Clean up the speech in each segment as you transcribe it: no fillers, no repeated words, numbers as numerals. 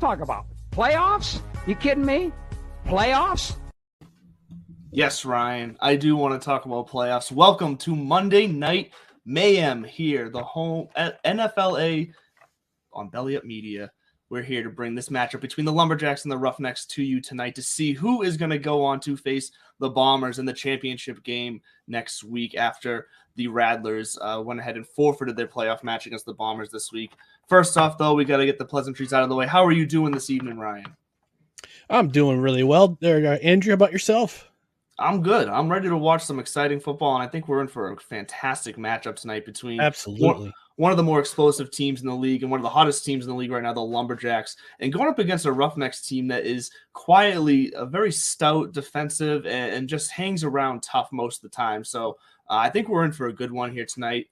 talk about? Playoffs? You kidding me? Playoffs? Yes, Ryan, I do want to talk about playoffs. Welcome to Monday Night Mayhem here, the home at NFLA on Belly Up Media. We're here to bring this matchup between the Lumberjacks and the Roughnecks to you tonight to see who is going to go on to face the Bombers in the championship game next week after the Rattlers went ahead and forfeited their playoff match against the Bombers this week. First off, though, we got to get the pleasantries out of the way. How are you doing this evening, Ryan? I'm doing really well. There, Andrew, how about yourself? I'm good. I'm ready to watch some exciting football, and I think we're in for a fantastic matchup tonight between one of the more explosive teams in the league and one of the hottest teams in the league right now, the Lumberjacks, and going up against a Roughnecks team that is quietly a very stout defensive and just hangs around tough most of the time. So I think we're in for a good one here tonight.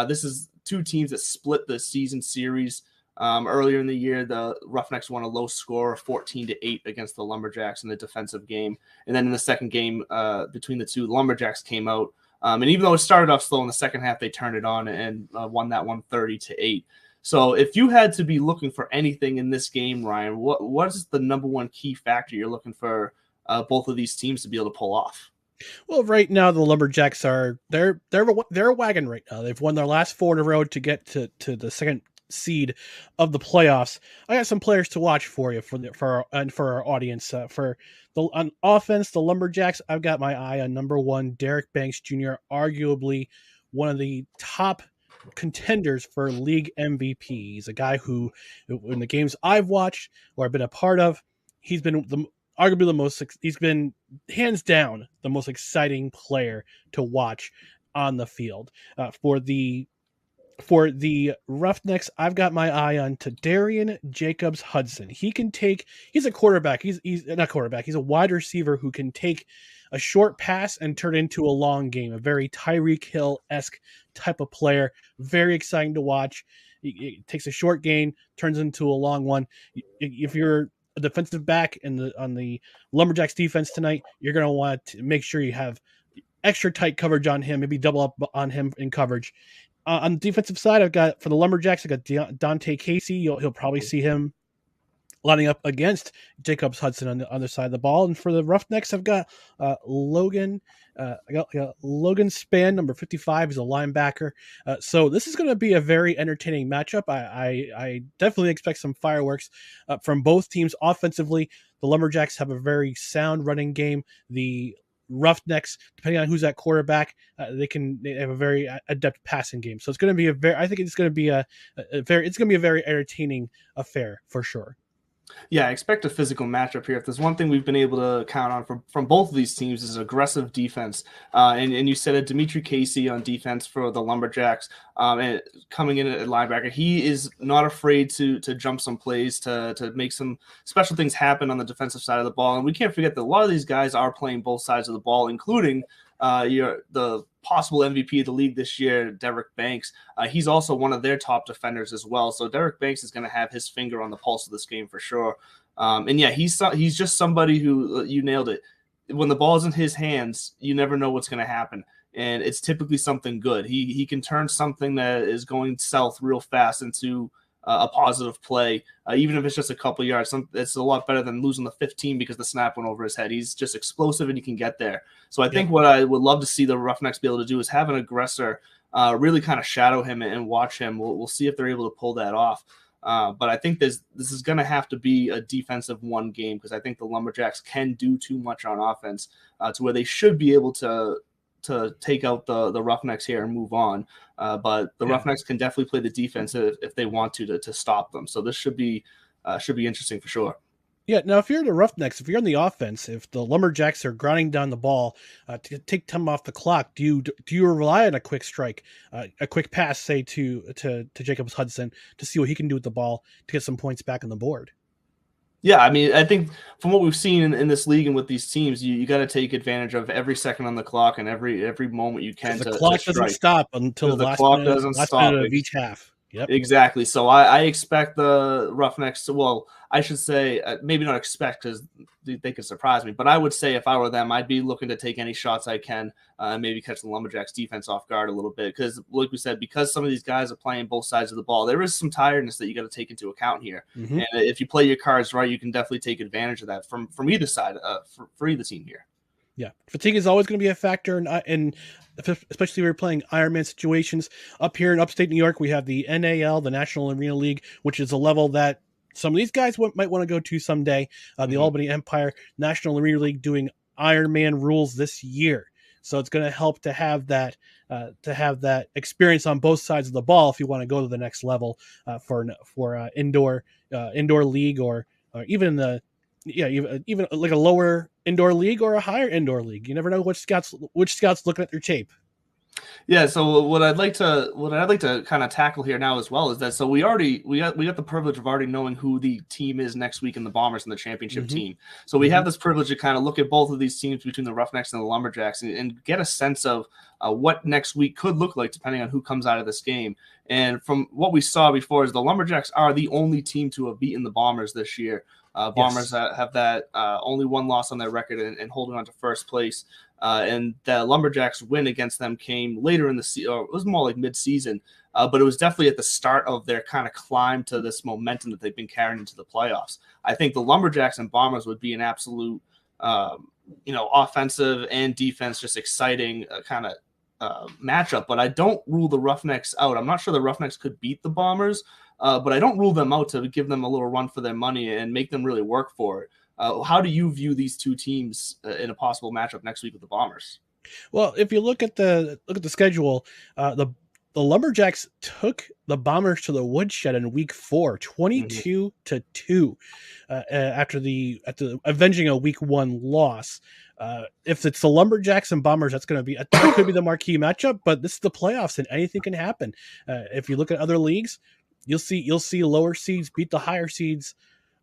This is two teams that split the season series. Earlier in the year, the Roughnecks won a low score of 14-8 against the Lumberjacks in the defensive game. And then in the second game between the two, the Lumberjacks came out. And even though it started off slow in the second half, they turned it on and won that one 30-8. So if you had to be looking for anything in this game, Ryan, what is the number one key factor you're looking for both of these teams to be able to pull off? Well, right now the Lumberjacks they're a wagon right now. They've won their last 4 in a row to get to the second seed of the playoffs. I got some players to watch for you for our audience. On offense, the Lumberjacks, I've got my eye on number 1, Derek Banks Jr., arguably one of the top contenders for league MVP. He's a guy who, in the games I've watched or I've been a part of, he's been he's been hands down the most exciting player to watch on the field. For the Roughnecks, I've got my eye on Darian Jacobs Hudson. He's a quarterback. He's not quarterback. He's a wide receiver who can take a short pass and turn it into a long game. A very Tyreek Hill-esque type of player. Very exciting to watch. He takes a short gain, turns into a long one. If you're a defensive back on the Lumberjacks defense tonight, you're going to want to make sure you have extra tight coverage on him, maybe double up on him in coverage. On the defensive side, for the Lumberjacks, I got Dante Casey. He'll probably see him lining up against Jacobs Hudson on the other side of the ball. And for the Roughnecks, I've got Logan. I got Logan Spann, number 55. He's a linebacker. So this is going to be a very entertaining matchup. I definitely expect some fireworks from both teams offensively. The Lumberjacks have a very sound running game. The Roughnecks, depending on who's at quarterback, they have a very adept passing game. So it's going to be a very entertaining affair for sure. Yeah, I expect a physical matchup here. If there's one thing we've been able to count on from both of these teams is aggressive defense. And you said Dimitri Casey on defense for the Lumberjacks, and coming in at linebacker, he is not afraid to jump some plays, to make some special things happen on the defensive side of the ball. And we can't forget that a lot of these guys are playing both sides of the ball, including the possible MVP of the league this year, Derek Banks. He's also one of their top defenders as well. So Derek Banks is going to have his finger on the pulse of this game for sure. And yeah, he's just somebody who, you nailed it. When the ball's in his hands, you never know what's going to happen. And it's typically something good. He can turn something that is going south real fast into a positive play, even if it's just a couple yards. It's a lot better than losing the 15 because the snap went over his head. He's just explosive and he can get there. So I think what I would love to see the Roughnecks be able to do is have an aggressor really kind of shadow him and watch him. We'll see if they're able to pull that off. But I think this is going to have to be a defensive one game because I think the Lumberjacks can do too much on offense to where they should be able to take out the Roughnecks here and move on. But the Roughnecks can definitely play the defense if they want to stop them. So this should be interesting for sure. Yeah, now if you're the Roughnecks, if you're on the offense, if the Lumberjacks are grinding down the ball to take time off the clock, do you rely on a quick strike, a quick pass, say to Jacobs Hudson to see what he can do with the ball to get some points back on the board? Yeah, I mean, I think from what we've seen in this league and with these teams, you got to take advantage of every second on the clock and every moment you can. The clock doesn't stop until the last clock doesn't stop minute of each half. Yep. Exactly. So I expect the Roughnecks to, well, I should say, maybe not expect because they could surprise me, but I would say if I were them, I'd be looking to take any shots I can and maybe catch the Lumberjacks defense off guard a little bit. Because, like we said, because some of these guys are playing both sides of the ball, there is some tiredness that you got to take into account here. Mm-hmm. And if you play your cards right, you can definitely take advantage of that from either side, for either team here. Yeah, fatigue is always going to be a factor, and especially when we're playing Ironman situations. Up here in upstate New York, we have the NAL, the National Arena League, which is a level that some of these guys might want to go to someday. The Albany Empire National Arena League doing Ironman rules this year, so it's going to help to have that experience on both sides of the ball if you want to go to the next level for indoor league or even the. Yeah, even like a lower indoor league or a higher indoor league. You never know which scouts looking at their tape. Yeah, so what I'd like to kind of tackle here now as well is that, so we got the privilege of already knowing who the team is next week in the Bombers and the championship team. So we have this privilege to kind of look at both of these teams between the Roughnecks and the Lumberjacks and get a sense of what next week could look like depending on who comes out of this game. And from what we saw before is the Lumberjacks are the only team to have beaten the Bombers this year. Bombers have that only one loss on their record and holding on to first place. And the Lumberjacks win against them came later in the season, or it was more like mid-season, but it was definitely at the start of their kind of climb to this momentum that they've been carrying into the playoffs. I think the Lumberjacks and Bombers would be an absolute, offensive and defense, just exciting kind of matchup. But I don't rule the Roughnecks out. I'm not sure the Roughnecks could beat the Bombers, but I don't rule them out to give them a little run for their money and make them really work for it. How do you view these two teams in a possible matchup next week with the Bombers? Well, if you look at the schedule, the Lumberjacks took the Bombers to the woodshed in week 4, 22-2, after avenging a week 1 loss. If it's the Lumberjacks and Bombers, that could be the marquee matchup. But this is the playoffs, and anything can happen. If you look at other leagues, you'll see lower seeds beat the higher seeds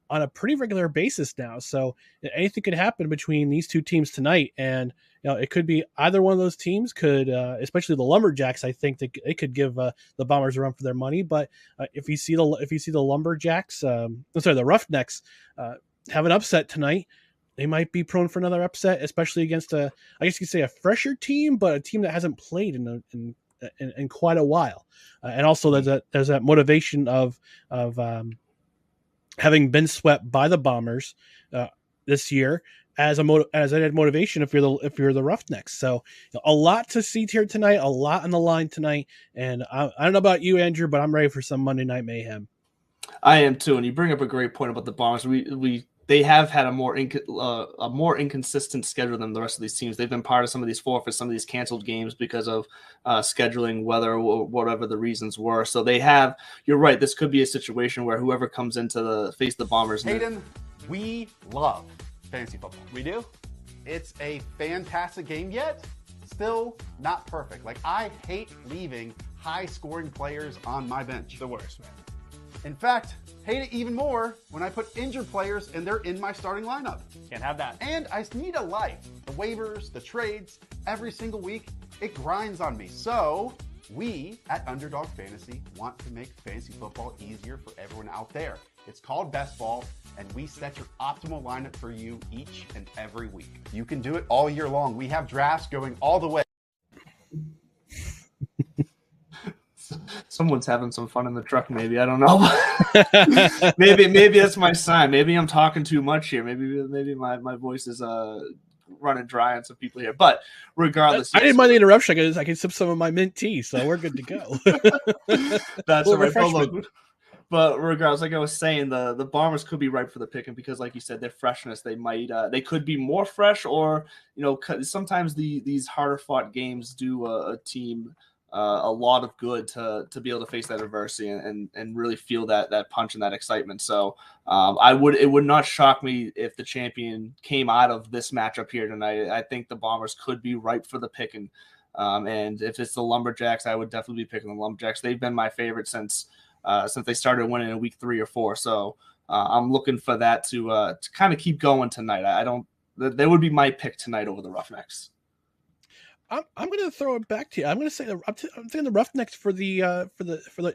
on a pretty regular basis now. So anything could happen between these two teams tonight. And, it could be either one of those teams could, especially the Lumberjacks. I think they could give the Bombers a run for their money. But if you see the Lumberjacks, the Roughnecks have an upset tonight, they might be prone for another upset, especially against I guess you could say a fresher team, but a team that hasn't played in quite a while. And also there's that motivation of having been swept by the Bombers this year as an added motivation if you're the Roughnecks. So a lot to see here tonight, a lot on the line tonight, and I don't know about you, Andrew, but I'm ready for some Monday Night Mayhem. I am too, and you bring up a great point about the Bombers. They have had a more inconsistent schedule than the rest of these teams. They've been part of some of these forfeits, some of these canceled games because of scheduling, weather, or whatever the reasons were. So they have. You're right. This could be a situation where whoever comes into face the Bombers. Hayden, we love fantasy football. We do. It's a fantastic game, yet still not perfect. Like, I hate leaving high-scoring players on my bench. The worst, man. In fact, hate it even more when I put injured players and they're in my starting lineup. Can't have that. And I need a life. The waivers, the trades, every single week, it grinds on me. So we at Underdog Fantasy want to make fantasy football easier for everyone out there. It's called Best Ball, and we set your optimal lineup for you each and every week. You can do it all year long. We have drafts going all the way. Someone's having some fun in the truck, maybe. I don't know. maybe that's my sign. Maybe I'm talking too much here. Maybe my voice is running dry on some people here. But regardless, I didn't mind the interruption. I can sip some of my mint tea, so we're good to go. That's all right. But regardless, like I was saying, the Bombers could be ripe for the picking because, like you said, their freshness, they could be more fresh, or sometimes these harder fought games do a team a lot of good to be able to face that adversity and really feel that punch and that excitement. So it would not shock me if the champion came out of this matchup here tonight. I think the Bombers could be ripe for the picking. And if it's the Lumberjacks, I would definitely be picking the Lumberjacks. They've been my favorite since they started winning in week 3 or 4. So I'm looking for that to kind of keep going tonight. They would be my pick tonight over the Roughnecks. I'm going to throw it back to you. I'm going to say I'm thinking the Roughnecks for the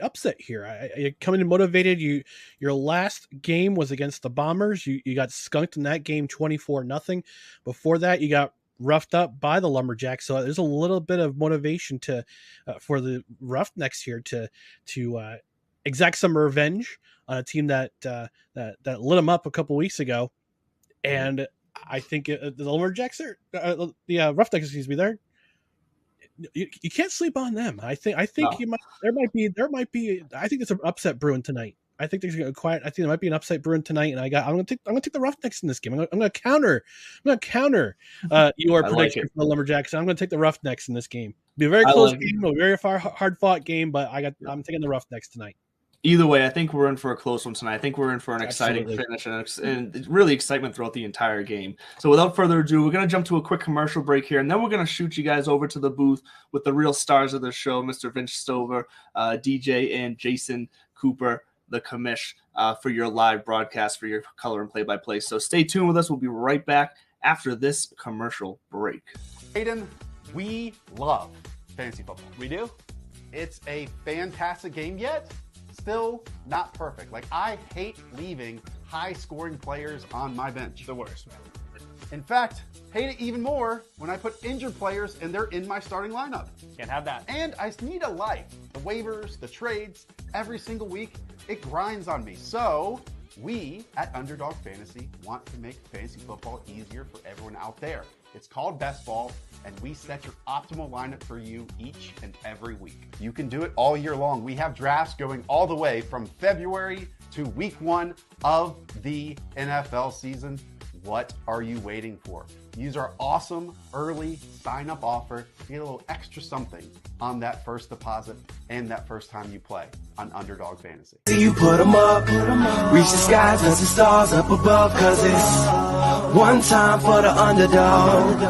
upset here. You're coming in motivated. Your last game was against the Bombers. You got skunked in that game 24-0. Before that, you got roughed up by the Lumberjacks. So there's a little bit of motivation to for the Roughnecks here to exact some revenge on a team that lit them up a couple weeks ago. And I think the Lumberjacks are the Roughnecks, excuse me, you can't sleep on them. I think no. there might be I think there's an upset brewing tonight. I think there's a quiet. I think there might be an upset brewing tonight, and I'm going to take the Roughnecks in this game. I'm going to counter your prediction for the Lumberjacks. I'm going to take the Roughnecks in this game. Be a very close game, a very hard fought game, but I'm taking the Roughnecks tonight. Either way, I think we're in for a close one tonight. I think we're in for an exciting finish and really excitement throughout the entire game. So without further ado, we're going to jump to a quick commercial break here, and then we're going to shoot you guys over to the booth with the real stars of the show, Mr. Vince Stover, DJ, and Jason Cooper, the commish, for your live broadcast, for your color and play-by-play. So stay tuned with us. We'll be right back after this commercial break. Aiden, we love fantasy football. We do? It's a fantastic game, yet still not perfect. Like, I hate leaving high-scoring players on my bench. The worst, man. In fact, hate it even more when I put injured players and they're in my starting lineup. Can't have that. And I need a life. The waivers, the trades, every single week, it grinds on me. So we at Underdog Fantasy want to make fantasy football easier for everyone out there. It's called Best Ball, and we set your optimal lineup for you each and every week. You can do it all year long. We have drafts going all the way from February to week 1 of the NFL season. What are you waiting for? Use our awesome early sign-up offer to get a little extra something on that first deposit and that first time you play on Underdog Fantasy. You put them up, reach the skies, touch the stars up above, cause it's one time for the underdog.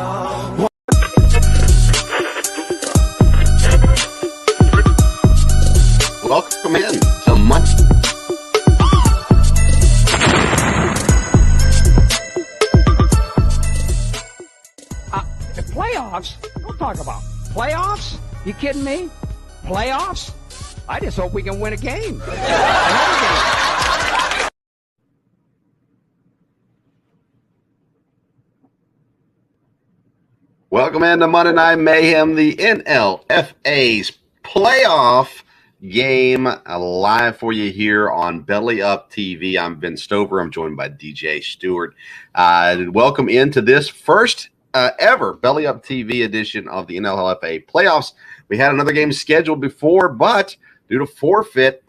Welcome in to Monday. The playoffs? Don't talk about playoffs. You kidding me? Playoffs? I just hope we can win a game. Welcome into Monday Night Mayhem, the NLFA's playoff game, live for you here on Belly Up TV. I'm Vince Stover. I'm joined by DJ Stewart. Welcome into this first ever Belly Up TV edition of the NLFA playoffs. We had another game scheduled before, but due to forfeit,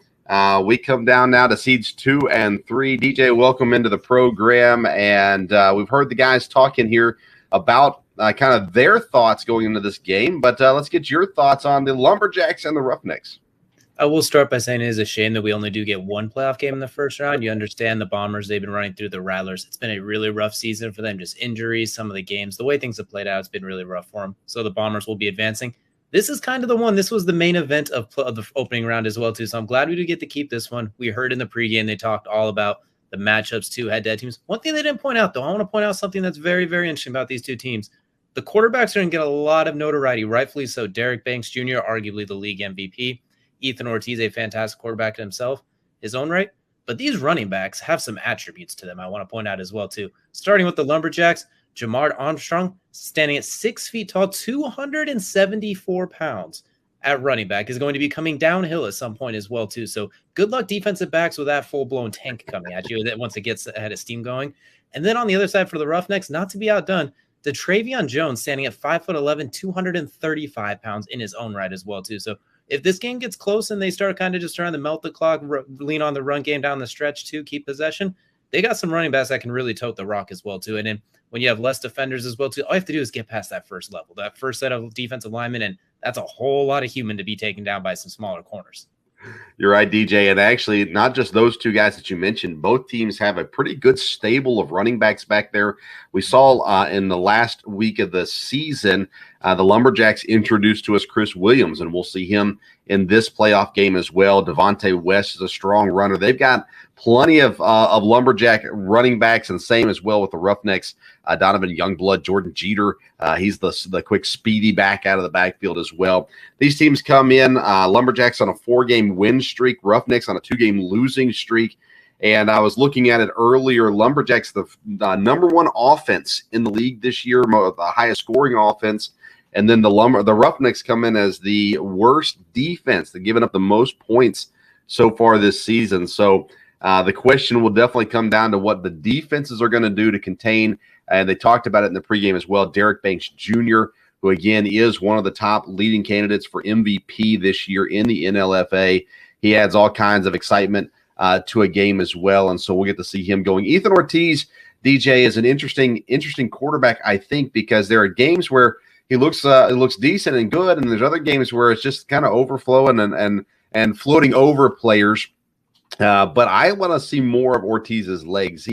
we come down now to seeds 2 and 3. DJ, welcome into the program. And we've heard the guys talking here about kind of their thoughts going into this game, but let's get your thoughts on the Lumberjacks and the Roughnecks. I will start by saying it is a shame that we only do get one playoff game in the first round. You understand the Bombers, they've been running through the Rattlers. It's been a really rough season for them, just injuries, some of the games. The way things have played out, it's been really rough for them. So the Bombers will be advancing. This is kind of the one. This was the main event of the opening round as well, too. So I'm glad we do get to keep this one. We heard in the pregame they talked all about the matchups, two head-to-head teams. One thing they didn't point out, though, I want to point out something that's very, very interesting about these two teams. The quarterbacks are going to get a lot of notoriety, rightfully so. Derek Banks Jr., arguably the league MVP. Ethan Ortiz, a fantastic quarterback himself, his own right. But these running backs have some attributes to them I want to point out as well, too. Starting with the Lumberjacks, Jamard Armstrong, standing at 6 feet tall, 274 pounds at running back, is going to be coming downhill at some point as well, too. So good luck defensive backs with that full-blown tank coming at you once it gets ahead of steam going. And then on the other side for the Roughnecks, not to be outdone, Travion Jones standing at 5'11", 235 pounds in his own right as well, too. So if this game gets close and they start kind of just trying to melt the clock, lean on the run game down the stretch too, keep possession, they got some running backs that can really tote the rock as well too. And then when you have less defenders as well too, all you have to do is get past that first level, that first set of defensive linemen, and that's a whole lot of human to be taken down by some smaller corners. You're right, DJ. And actually, not just those two guys that you mentioned, both teams have a pretty good stable of running backs back there. We saw in the last week of the season, the Lumberjacks introduced to us Chris Williams, and we'll see him in this playoff game as well. Devontae West is a strong runner. They've got Plenty of Lumberjack running backs, and same as well with the Roughnecks. Donovan Youngblood, Jordan Jeter. He's the quick, speedy back out of the backfield as well. These teams come in. Lumberjacks on a 4-game win streak. Roughnecks on a 2-game losing streak. And I was looking at it earlier. Lumberjacks, the number 1 offense in the league this year, the highest scoring offense. And then the Roughnecks come in as the worst defense. They're giving up the most points so far this season. So the question will definitely come down to what the defenses are going to do to contain. And they talked about it in the pregame as well. Derek Banks Jr., who again is one of the top leading candidates for MVP this year in the NLFA. He adds all kinds of excitement to a game as well. And so we'll get to see him going. Ethan Ortiz, DJ, is an interesting quarterback, I think, because there are games where he looks decent and good, and there's other games where it's just kind of overflowing and floating over players. But I want to see more of Ortiz's legs.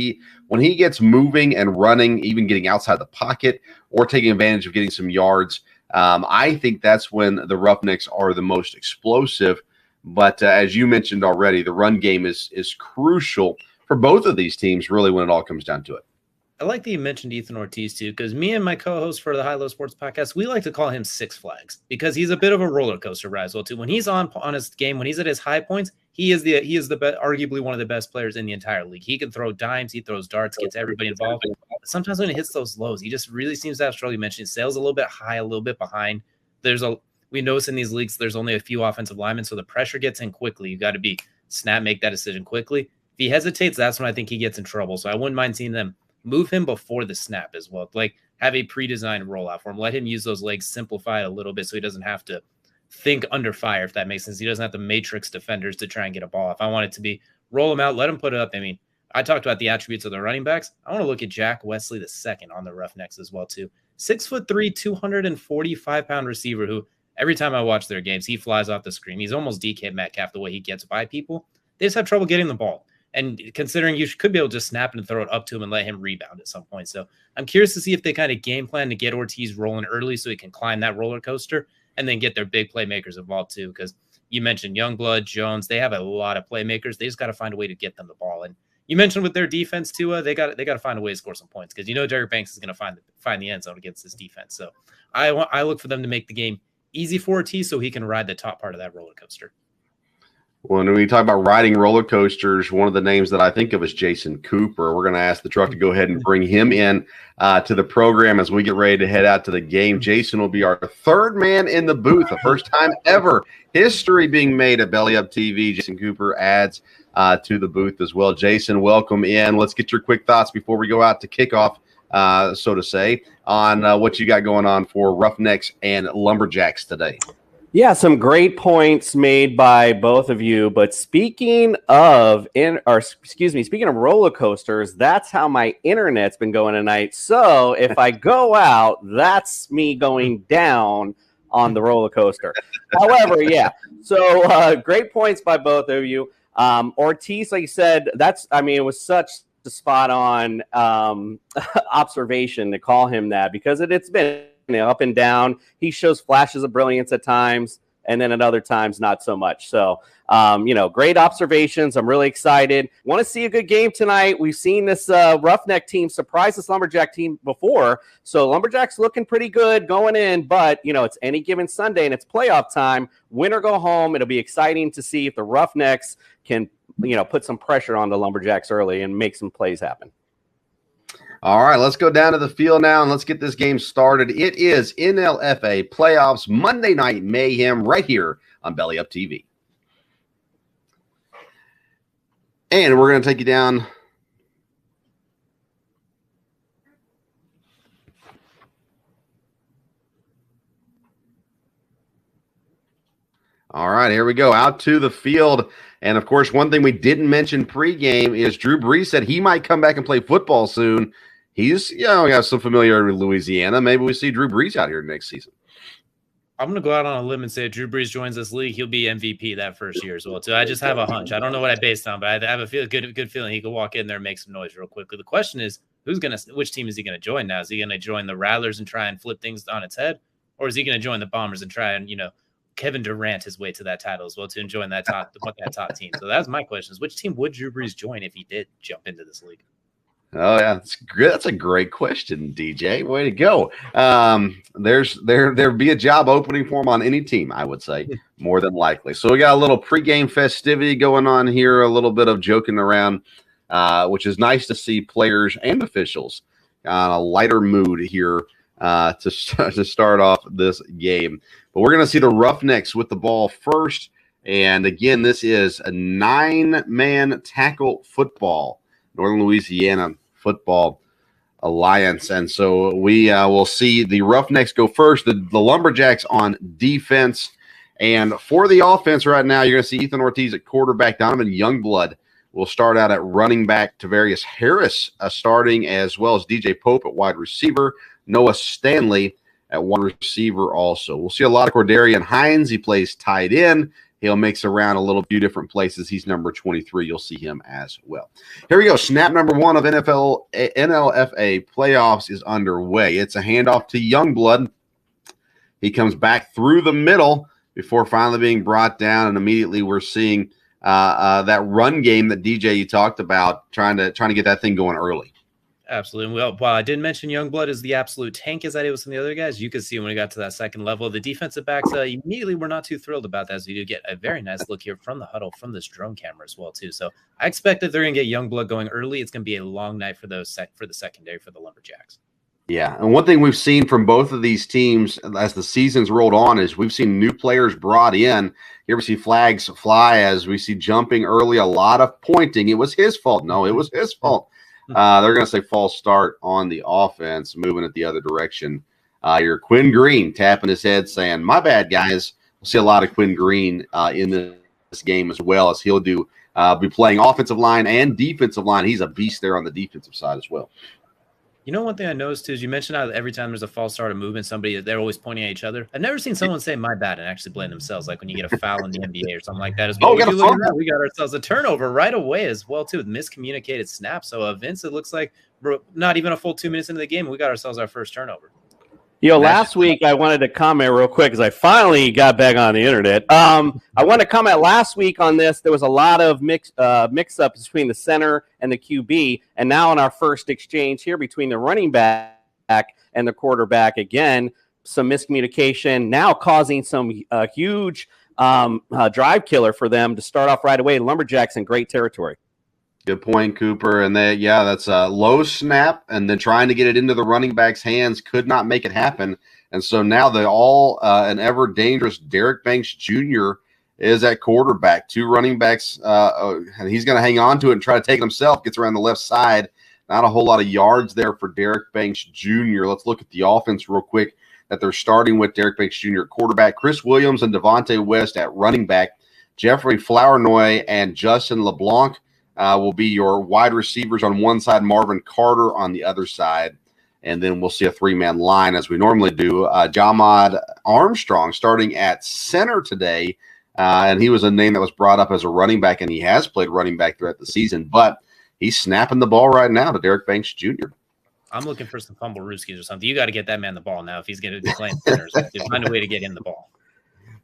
When he gets moving and running, even getting outside the pocket or taking advantage of getting some yards, I think that's when the Roughnecks are the most explosive. But as you mentioned already, the run game is crucial for both of these teams, really, when it all comes down to it. I like that you mentioned Ethan Ortiz too, because me and my co-host for the High Low Sports Podcast, we like to call him Six Flags because he's a bit of a roller coaster ride as well too. When he's on his game, when he's at his high points, he is arguably one of the best players in the entire league. He can throw dimes, he throws darts, gets everybody involved. But sometimes when he hits those lows, he just really seems to have struggle. You mentioned sails a little bit high, a little bit behind. We notice in these leagues there's only a few offensive linemen, so the pressure gets in quickly. You got to be make that decision quickly. If he hesitates, that's when I think he gets in trouble. So I wouldn't mind seeing them move him before the snap as well. Like have a pre-designed rollout for him. Let him use those legs, simplify it a little bit so he doesn't have to think under fire, if that makes sense. He doesn't have to matrix defenders to try and get a ball. If I want it to be roll him out, let him put it up. I mean, I talked about the attributes of the running backs. I want to look at Jack Wesley II on the Roughnecks as well too. 6'3", 245-pound receiver who every time I watch their games, he flies off the screen. He's almost DK Metcalf the way he gets by people. They just have trouble getting the ball. And considering you could be able to just snap and throw it up to him and let him rebound at some point. So I'm curious to see if they kind of game plan to get Ortiz rolling early so he can climb that roller coaster and then get their big playmakers involved too. Because you mentioned Youngblood, Jones, they have a lot of playmakers. They just got to find a way to get them the ball. And you mentioned with their defense too, they got to find a way to score some points because Derek Banks is going to find the end zone against this defense. So I look for them to make the game easy for Ortiz so he can ride the top part of that roller coaster. When we talk about riding roller coasters, one of the names that I think of is Jason Cooper. We're going to ask the truck to go ahead and bring him in to the program as we get ready to head out to the game. Jason will be our third man in the booth, the first time ever. History being made at Belly Up TV. Jason Cooper adds to the booth as well. Jason, welcome in. Let's get your quick thoughts before we go out to kickoff, so to say, on what you got going on for Roughnecks and Lumberjacks today. Yeah, some great points made by both of you. But speaking of roller coasters, that's how my internet's been going tonight. So if I go out, that's me going down on the roller coaster. However, yeah. So great points by both of you. Ortiz, like you said, it was such the spot on observation to call him that because it's been up and down. He shows flashes of brilliance at times, and then at other times, not so much. So, great observations. I'm really excited. Want to see a good game tonight. We've seen this Roughneck team surprise this Lumberjack team before. So Lumberjacks looking pretty good going in, but, it's any given Sunday and it's playoff time. Win or go home. It'll be exciting to see if the Roughnecks can, put some pressure on the Lumberjacks early and make some plays happen. All right, let's go down to the field now and let's get this game started. It is NLFA Playoffs Monday Night Mayhem right here on Belly Up TV. And we're going to take you down. All right, here we go. Out to the field. And, of course, one thing we didn't mention pregame is Drew Brees said he might come back and play football soon. He's, got some familiarity with Louisiana. Maybe we see Drew Brees out here next season. I'm going to go out on a limb and say if Drew Brees joins this league, he'll be MVP that first year as well, too. I just have a hunch. I don't know what I based on, but I have a good feeling he could walk in there and make some noise real quickly. The question is, which team is he going to join now? Is he going to join the Rattlers and try and flip things on its head? Or is he going to join the Bombers and try and, Kevin Durant his way to that title as well, to enjoying that top team. So that's my question: is which team would Drew Brees join if he did jump into this league? Oh yeah, that's great. That's a great question, DJ. Way to go. There'd be a job opening for him on any team, I would say, more than likely. So we got a little pregame festivity going on here, a little bit of joking around, which is nice to see players and officials on a lighter mood here to start off this game. But we're going to see the Roughnecks with the ball first, and again, this is a 9-man tackle football. Northern Louisiana Football Alliance. And so we will see the Roughnecks go first, the Lumberjacks on defense. And for the offense right now, you're going to see Ethan Ortiz at quarterback. Donovan Youngblood will start out at running back. Tavarius Harris starting, as well as DJ Pope at wide receiver. Noah Stanley at wide receiver also. We'll see a lot of Cordarian Hines. He plays tight end. He'll mix around a few different places. He's number 23. You'll see him as well. Here we go. Snap number 1 of NLFA playoffs is underway. It's a handoff to Youngblood. He comes back through the middle before finally being brought down, and immediately we're seeing that run game that DJ you talked about, trying to get that thing going early. Absolutely. Well, while I did mention Youngblood is the absolute tank as I did with some of the other guys, you could see when we got to that second level, the defensive backs immediately were not too thrilled about that, as we do get a very nice look here from the huddle from this drone camera as well too. So I expect that they're going to get Youngblood going early. It's going to be a long night for the secondary for the Lumberjacks. Yeah, and one thing we've seen from both of these teams as the season's rolled on is we've seen new players brought in. Here we see flags fly as we see jumping early, a lot of pointing. It was his fault. No, it was his fault. They're going to say false start on the offense, moving it the other direction. Your Quinn Green tapping his head saying, my bad, guys. We'll see a lot of Quinn Green in this game as well, as he'll be playing offensive line and defensive line. He's a beast there on the defensive side as well. You know, one thing I noticed too is you mentioned how every time there's a false start of movement, they're always pointing at each other. I've never seen someone say my bad and actually blame themselves, like when you get a foul in the NBA or something like that as well. We got ourselves a turnover right away as well too, with miscommunicated snaps. So Vince, it looks like we're not even a full 2 minutes into the game, we got ourselves our first turnover. Last week I wanted to comment real quick because I finally got back on the internet. I want to comment last week on this. There was a lot of mix-ups between the center and the QB, and now in our first exchange here between the running back and the quarterback, again, some miscommunication, now causing some huge drive killer for them to start off right away. Lumberjacks in great territory. Good point, Cooper. And that's a low snap, and then trying to get it into the running back's hands could not make it happen. And so now an ever dangerous Derek Banks Jr. is at quarterback. 2 running backs, and he's going to hang on to it and try to take it himself. Gets around the left side. Not a whole lot of yards there for Derek Banks Jr. Let's look at the offense real quick that they're starting with. Derek Banks Jr. at quarterback, Chris Williams and Devontae West at running back, Jeffrey Flournoy and Justin LeBlanc will be your wide receivers on one side, Marvin Carter on the other side. And then we'll see a 3-man line as we normally do. Jamad Armstrong starting at center today. And he was a name that was brought up as a running back, and he has played running back throughout the season. But he's snapping the ball right now to Derek Banks Jr. I'm looking for some fumble rooskies or something. You got to get that man the ball now if he's going to be playing centers. Find a way to get him the ball.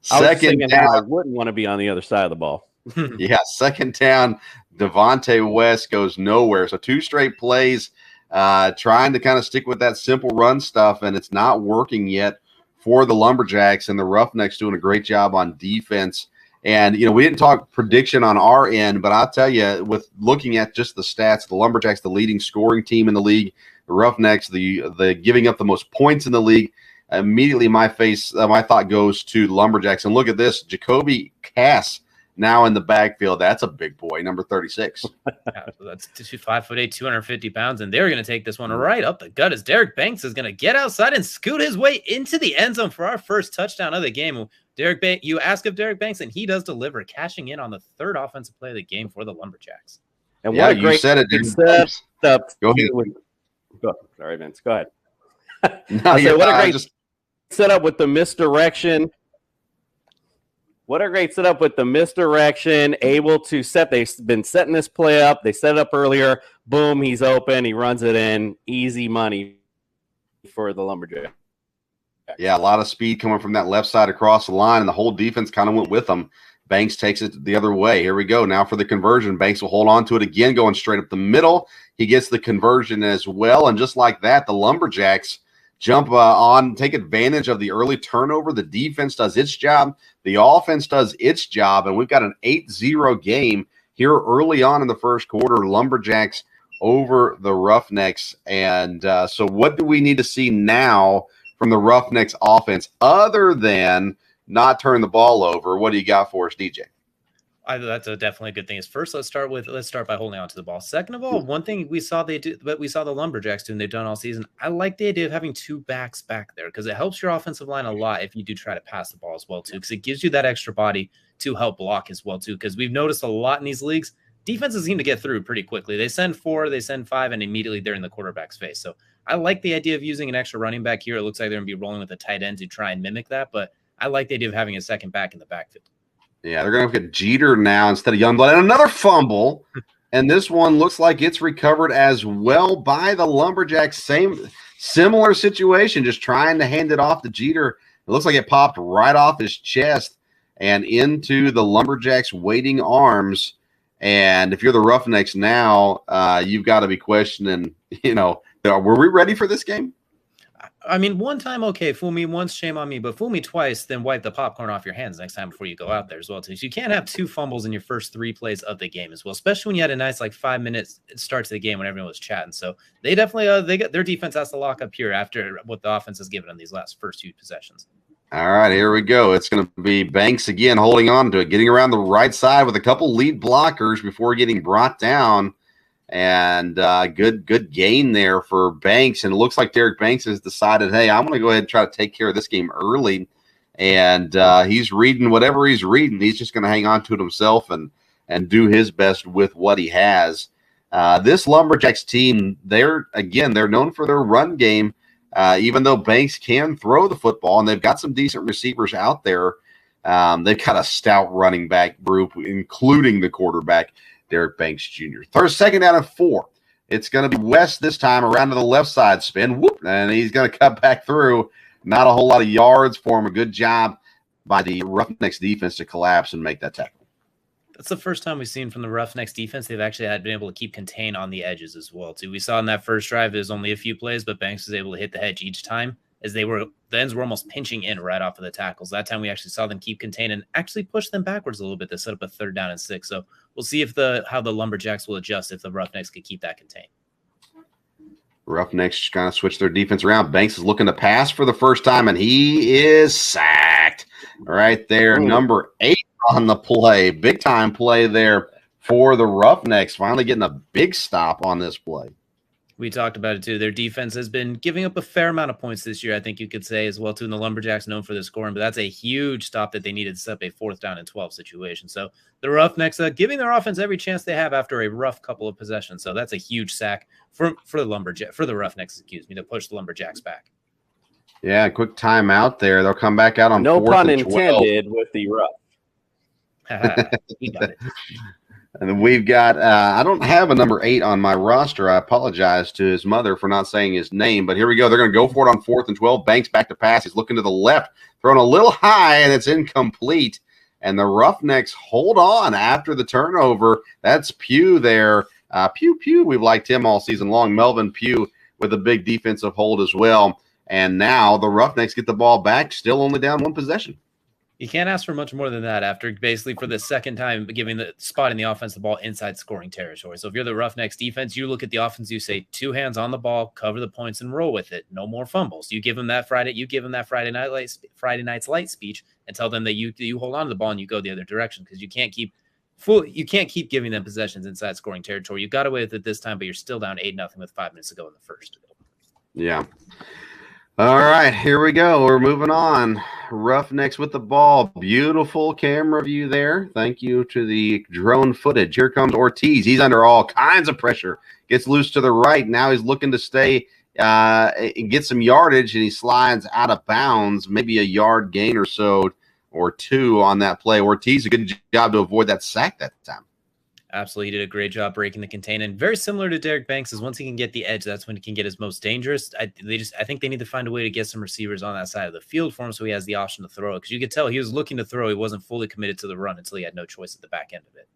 Second down. I wouldn't want to be on the other side of the ball. Yeah, second down. Devontae West goes nowhere. So 2 straight plays trying to kind of stick with that simple run stuff, and it's not working yet for the Lumberjacks, and the Roughnecks doing a great job on defense. And, we didn't talk prediction on our end, but I'll tell you, with looking at just the stats, the Lumberjacks, the leading scoring team in the league, the Roughnecks, the giving up the most points in the league, immediately my thought goes to the Lumberjacks. And look at this, Jacoby Cass now in the backfield. That's a big boy, number 36. Yeah, so that's 5'8", 250 pounds, and they're going to take this one right up the gut as Derek Banks is going to get outside and scoot his way into the end zone for our first touchdown of the game. You ask of Derek Banks, and he does deliver, cashing in on the 3rd offensive play of the game for the Lumberjacks. And what a great said it. Setup. Go ahead. Sorry, Vince. Go ahead. What a great setup with the misdirection. What a great setup with the misdirection, able to set. They've been setting this play up. They set it up earlier. Boom, he's open. He runs it in. Easy money for the Lumberjacks. Yeah, a lot of speed coming from that left side across the line, and the whole defense kind of went with them. Banks takes it the other way. Here we go. Now for the conversion. Banks will hold on to it again, going straight up the middle. He gets the conversion as well, and just like that, the Lumberjacks jump on, take advantage of the early turnover. The defense does its job. The offense does its job, and we've got an 8-0 game here early on in the first quarter. Lumberjacks over the Roughnecks. And so what do we need to see now from the Roughnecks offense other than not turn the ball over? What do you got for us, DJ? That's definitely a good thing. First, let's start by holding on to the ball. Second of all, one thing we saw the Lumberjacks do, and they've done all season. I like the idea of having two backs back there because it helps your offensive line a lot if you do try to pass the ball as well too, because it gives you that extra body to help block as well too. Because we've noticed a lot in these leagues, defenses seem to get through pretty quickly. They send 4, they send 5, and immediately they're in the quarterback's face. So I like the idea of using an extra running back here. It looks like they're going to be rolling with a tight end to try and mimic that, but I like the idea of having a second back in the backfield. Yeah, they're going to get Jeter now instead of Youngblood. And another fumble, and this one looks like it's recovered as well by the Lumberjacks. Similar situation, just trying to hand it off to Jeter. It looks like it popped right off his chest and into the Lumberjacks' waiting arms. And if you're the Roughnecks now, you've got to be questioning, were we ready for this game? I mean, one time, okay, fool me once, shame on me, but fool me twice, then wipe the popcorn off your hands next time before you go out there as well, too. So you can't have 2 fumbles in your first 3 plays of the game as well, especially when you had a nice, 5-minute start to the game when everyone was chatting. So they definitely, their defense has to lock up here after what the offense has given them these first 2 possessions. All right, here we go. It's going to be Banks again holding on to it, getting around the right side with a couple lead blockers before getting brought down. And good gain there for Banks. And it looks like Derek Banks has decided, hey, I'm going to go ahead and try to take care of this game early. And he's reading whatever he's reading. He's just going to hang on to it himself and do his best with what he has. This Lumberjacks team, they're known for their run game, even though Banks can throw the football, and they've got some decent receivers out there. They've got a stout running back group, including the quarterback, Derek Banks Jr. Second down and 4. It's going to be West this time, around to the left side spin. Whoop, and he's going to cut back through. Not a whole lot of yards for him. A good job by the Roughnecks defense to collapse and make that tackle. That's the first time we've seen from the Roughnecks defense they've actually been able to keep contain on the edges as well, too. We saw in that first drive there's only a few plays, but Banks was able to hit the hedge each time as the ends were almost pinching in right off of the tackles. That time we actually saw them keep contained and actually push them backwards a little bit to set up a 3rd down and 6. So we'll see how the Lumberjacks will adjust if the Roughnecks could keep that contained. Roughnecks kind of switch their defense around. Banks is looking to pass for the first time, and he is sacked right there. Number 8 on the play. Big-time play there for the Roughnecks, finally getting a big stop on this play. We talked about it, too. Their defense has been giving up a fair amount of points this year, I think you could say as well, too. And the Lumberjacks known for their scoring, but that's a huge stop that they needed to set up a 4th down and 12 situation. So the Roughnecks giving their offense every chance they have after a rough couple of possessions. So that's a huge sack for the Roughnecks, to push the Lumberjacks back. Yeah, quick timeout there. They'll come back out on 4th and 12. No pun intended with the rough. He got it. And then we've got, I don't have a number 8 on my roster. I apologize to his mother for not saying his name, but here we go. They're going to go for it on 4th and 12. Banks back to pass. He's looking to the left, throwing a little high, and it's incomplete. And the Roughnecks hold on after the turnover. That's Pugh there. Pugh. We've liked him all season long. Melvin Pugh with a big defensive hold as well. And now the Roughnecks get the ball back, still only down 1 possession. You can't ask for much more than that after basically for the second time giving the spot in the offense the ball inside scoring territory. So if you're the Roughnecks defense, you look at the offense, you say 2 hands on the ball, cover the points and roll with it. No more fumbles. You give them that Friday night's light speech and tell them that you hold on to the ball and you go the other direction because you can't keep giving them possessions inside scoring territory. You got away with it this time, but you're still down 8-0 with 5 minutes to go in the first. Yeah. All right, here we go. We're moving on. Roughnecks with the ball. Beautiful camera view there. Thank you to the drone footage. Here comes Ortiz. He's under all kinds of pressure. Gets loose to the right. Now he's looking to stay and get some yardage, and he slides out of bounds, maybe a yard gain or so or 2 on that play. Ortiz, a good job to avoid that sack that time. Absolutely, he did a great job breaking the contain, and very similar to Derek Banks. Is once he can get the edge, that's when he can get his most dangerous. I think they need to find a way to get some receivers on that side of the field for him, so he has the option to throw it. Because you could tell he was looking to throw, he wasn't fully committed to the run until he had no choice at the back end of it.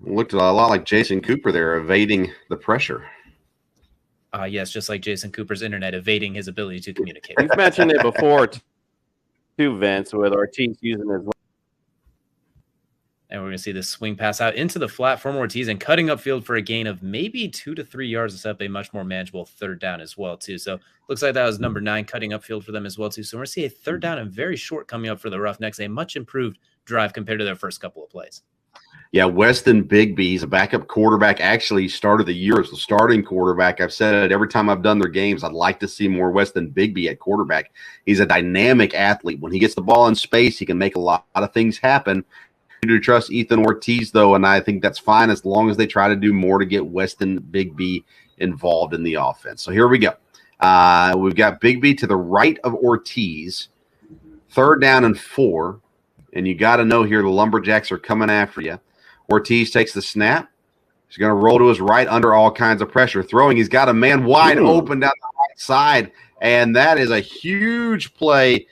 Looked a lot like Jason Cooper there, evading the pressure. Yes, just like Jason Cooper's internet evading his ability to communicate. You've mentioned it before, too, Vince, with Ortiz using his. And we're going to see this swing pass out into the flat from Ortiz and cutting upfield for a gain of maybe 2 to 3 yards to set up a much more manageable third down as well, too. So looks like that was number 9 cutting upfield for them as well, too. So we're going to see a third down and very short coming up for the Roughnecks, a much improved drive compared to their first couple of plays. Yeah, Weston Bigby, he's a backup quarterback. Actually started the year as the starting quarterback. I've said it every time I've done their games. I'd like to see more Weston Bigby at quarterback. He's a dynamic athlete. When he gets the ball in space, he can make a lot of things happen. To trust Ethan Ortiz, though, and I think that's fine as long as they try to do more to get Weston Bigby involved in the offense. So here we go. We've got Bigby to the right of Ortiz, 3rd down and 4, and you got to know here the Lumberjacks are coming after you. Ortiz takes the snap. He's going to roll to his right under all kinds of pressure. Throwing, he's got a man wide open down the right side, and that is a huge play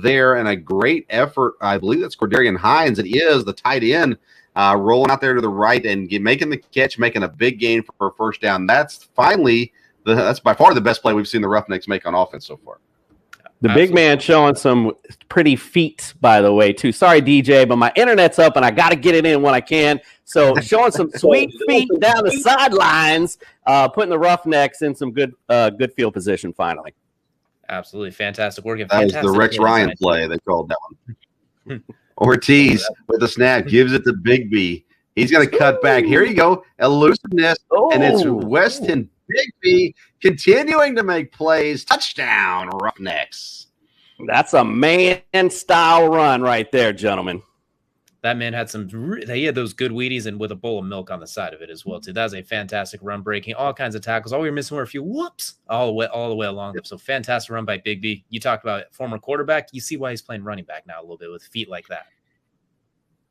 there and a great effort. I believe that's Cordarian Hines. It is the tight end rolling out there to the right and making the catch, making a big gain for a first down. That's that's by far the best play we've seen the Roughnecks make on offense so far. The big man showing some pretty feet, by the way, too. Sorry, DJ, but my internet's up and I got to get it in when I can. So showing some sweet feet down the sidelines, putting the Roughnecks in some good field position finally. Absolutely fantastic work. That was the Rex Ryan play. They called that one. Ortiz with the snap gives it to Bigby. He's going to cut back. Here you go. Elusiveness. And it's Weston Bigby continuing to make plays. Touchdown, Roughnecks. That's a man-style run right there, gentlemen. That man had he had those good Wheaties and with a bowl of milk on the side of it as well, too. That was a fantastic run, breaking all kinds of tackles. All we were missing were a few whoops all the way along. So fantastic run by Bigby. You talked about former quarterback. You see why he's playing running back now a little bit with feet like that.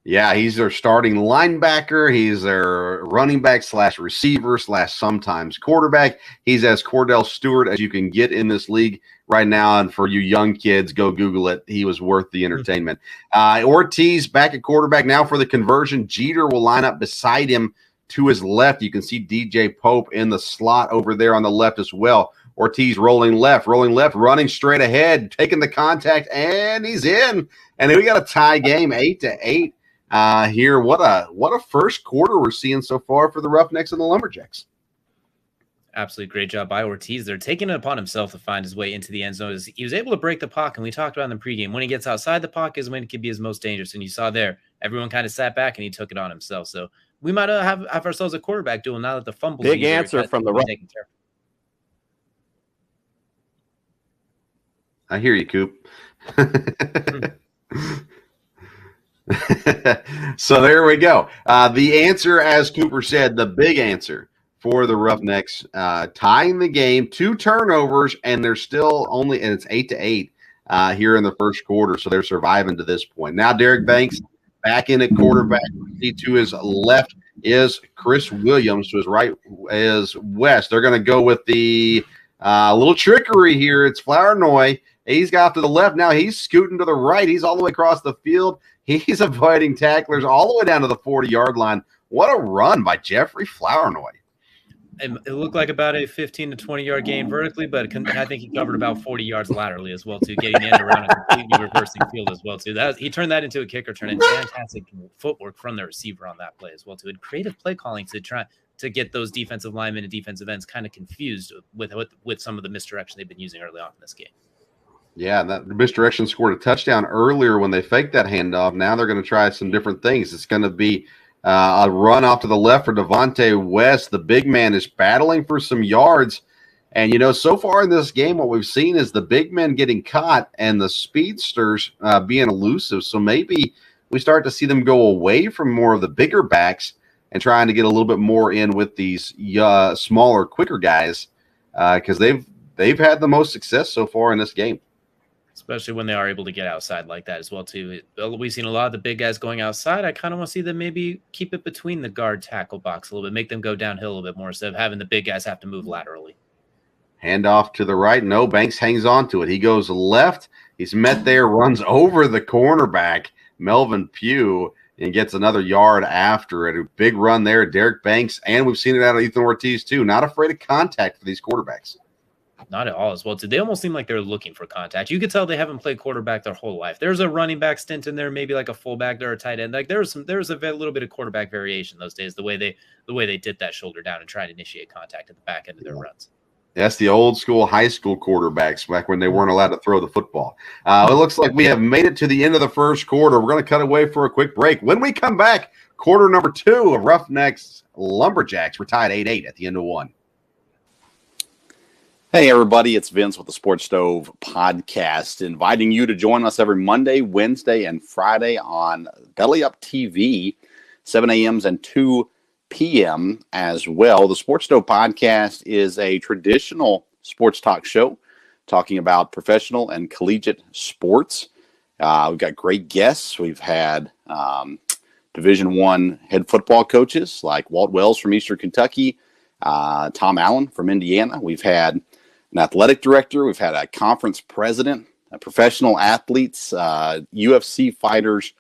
Yeah, he's their starting linebacker. He's their running back / receiver / sometimes quarterback. He's as Cordell Stewart as you can get in this league right now. And for you young kids, go Google it. He was worth the entertainment. Ortiz back at quarterback now for the conversion. Jeter will line up beside him to his left. You can see DJ Pope in the slot over there on the left as well. Ortiz rolling left, running straight ahead, taking the contact, and he's in. And then we got a tie game, 8-8. Here, what a first quarter we're seeing so far for the Roughnecks and the Lumberjacks. Absolutely great job by Ortiz. They're taking it upon himself to find his way into the end zone. He was able to break the pocket, and we talked about in the pregame. When he gets outside the pocket is when it could be his most dangerous. And you saw there, everyone kind of sat back, and he took it on himself. So we might have ourselves a quarterback duel now that the fumble. Big answer from the taken care of. I hear you, Coop. So there we go. The answer, as Cooper said, the big answer for the Roughnecks, tying the game, 2 turnovers, and they're still and it's 8-8 here in the first quarter. So they're surviving to this point. Now Derek Banks back in at quarterback. To his left is Chris Williams. To his right is West. They're going to go with the little trickery here. It's Flournoy. He's got to the left. Now he's scooting to the right. He's all the way across the field. He's avoiding tacklers all the way down to the 40-yard line. What a run by Jeffrey Flournoy. It looked like about a 15 to 20-yard gain vertically, but I think he covered about 40 yards laterally as well, too, getting the end around and completely reversing field as well, too. He turned that into a kicker turn, and fantastic footwork from the receiver on that play as well, too. And creative play calling to try to get those defensive linemen and defensive ends kind of confused with some of the misdirection they've been using early on in this game. Yeah, that misdirection scored a touchdown earlier when they faked that handoff. Now they're going to try some different things. It's going to be a run off to the left for Devontae West. The big man is battling for some yards. And, so far in this game, what we've seen is the big men getting caught and the speedsters being elusive. So maybe we start to see them go away from more of the bigger backs and trying to get a little bit more in with these smaller, quicker guys because they've had the most success so far in this game. especially when they are able to get outside like that as well too. We've seen a lot of the big guys going outside. I kind of want to see them maybe keep it between the guard tackle box a little bit, make them go downhill a little bit more instead of having the big guys have to move laterally. Hand off to the right. No, Banks hangs on to it. He goes left. He's met there, runs over the cornerback, Melvin Pugh, and gets another yard after it. A big run there, Derek Banks, and we've seen it out of Ethan Ortiz too. Not afraid of contact for these quarterbacks. Not at all as well. They almost seem like they're looking for contact. You could tell they haven't played quarterback their whole life. There's a running back stint in there, maybe like a fullback or a tight end. Like there's a little bit of quarterback variation those days, the way they did that shoulder down and try to initiate contact at the back end of their runs. That's the old school high school quarterbacks back when they weren't allowed to throw the football. It looks like we have made it to the end of the first quarter. We're going to cut away for a quick break. When we come back, quarter number 2 of Roughnecks Lumberjacks. We're tied 8-8 at the end of 1. Hey, everybody, it's Vince with the Sports Stove Podcast, inviting you to join us every Monday, Wednesday, and Friday on Belly Up TV, 7 a.m. and 2 p.m. as well. The Sports Stove Podcast is a traditional sports talk show talking about professional and collegiate sports. We've got great guests. We've had Division I head football coaches like Walt Wells from Eastern Kentucky, Tom Allen from Indiana. We've had an athletic director. We've had a conference president, professional athletes, UFC fighters,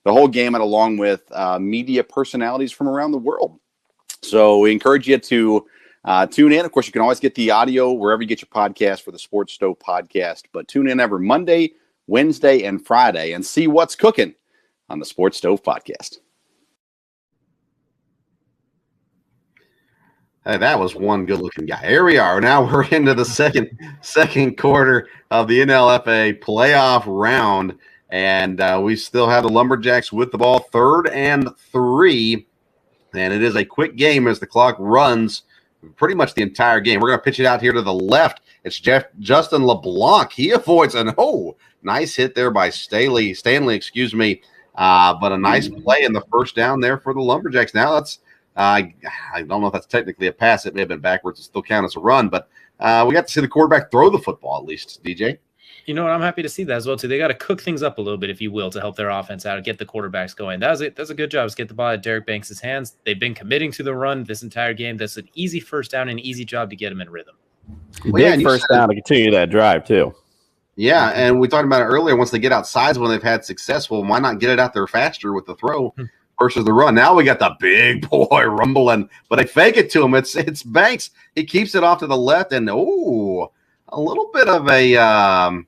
the whole gamut, along with media personalities from around the world. So we encourage you to tune in. Of course, you can always get the audio wherever you get your podcast for the Sports Stove Podcast. But tune in every Monday, Wednesday, and Friday and see what's cooking on the Sports Stove Podcast. Hey, that was one good-looking guy. Here we are. Now we're into the second quarter of the NLFA playoff round, and we still have the Lumberjacks with the ball, 3rd and 3, and it is a quick game as the clock runs pretty much the entire game. We're going to pitch it out here to the left. It's Justin LeBlanc. He avoids nice hit there by Stanley, but a nice play in the first down there for the Lumberjacks. Now that's I don't know if that's technically a pass. It may have been backwards. It still count as a run, but we got to see the quarterback throw the football at least, DJ. You know what? I'm happy to see that as well, too. They got to cook things up a little bit, if you will, to help their offense out and get the quarterbacks going. That's a good job. Let's get the ball at Derek Banks' hands. They've been committing to the run this entire game. That's an easy first down and an easy job to get them in rhythm. Big first down to continue that drive, too. Yeah, and we talked about it earlier. Once they get outside when they've had success, well, why not get it out there faster with the throw versus the run? Now we got the big boy rumbling, but they fake it to him. It's Banks. He keeps it off to the left, and a little bit of a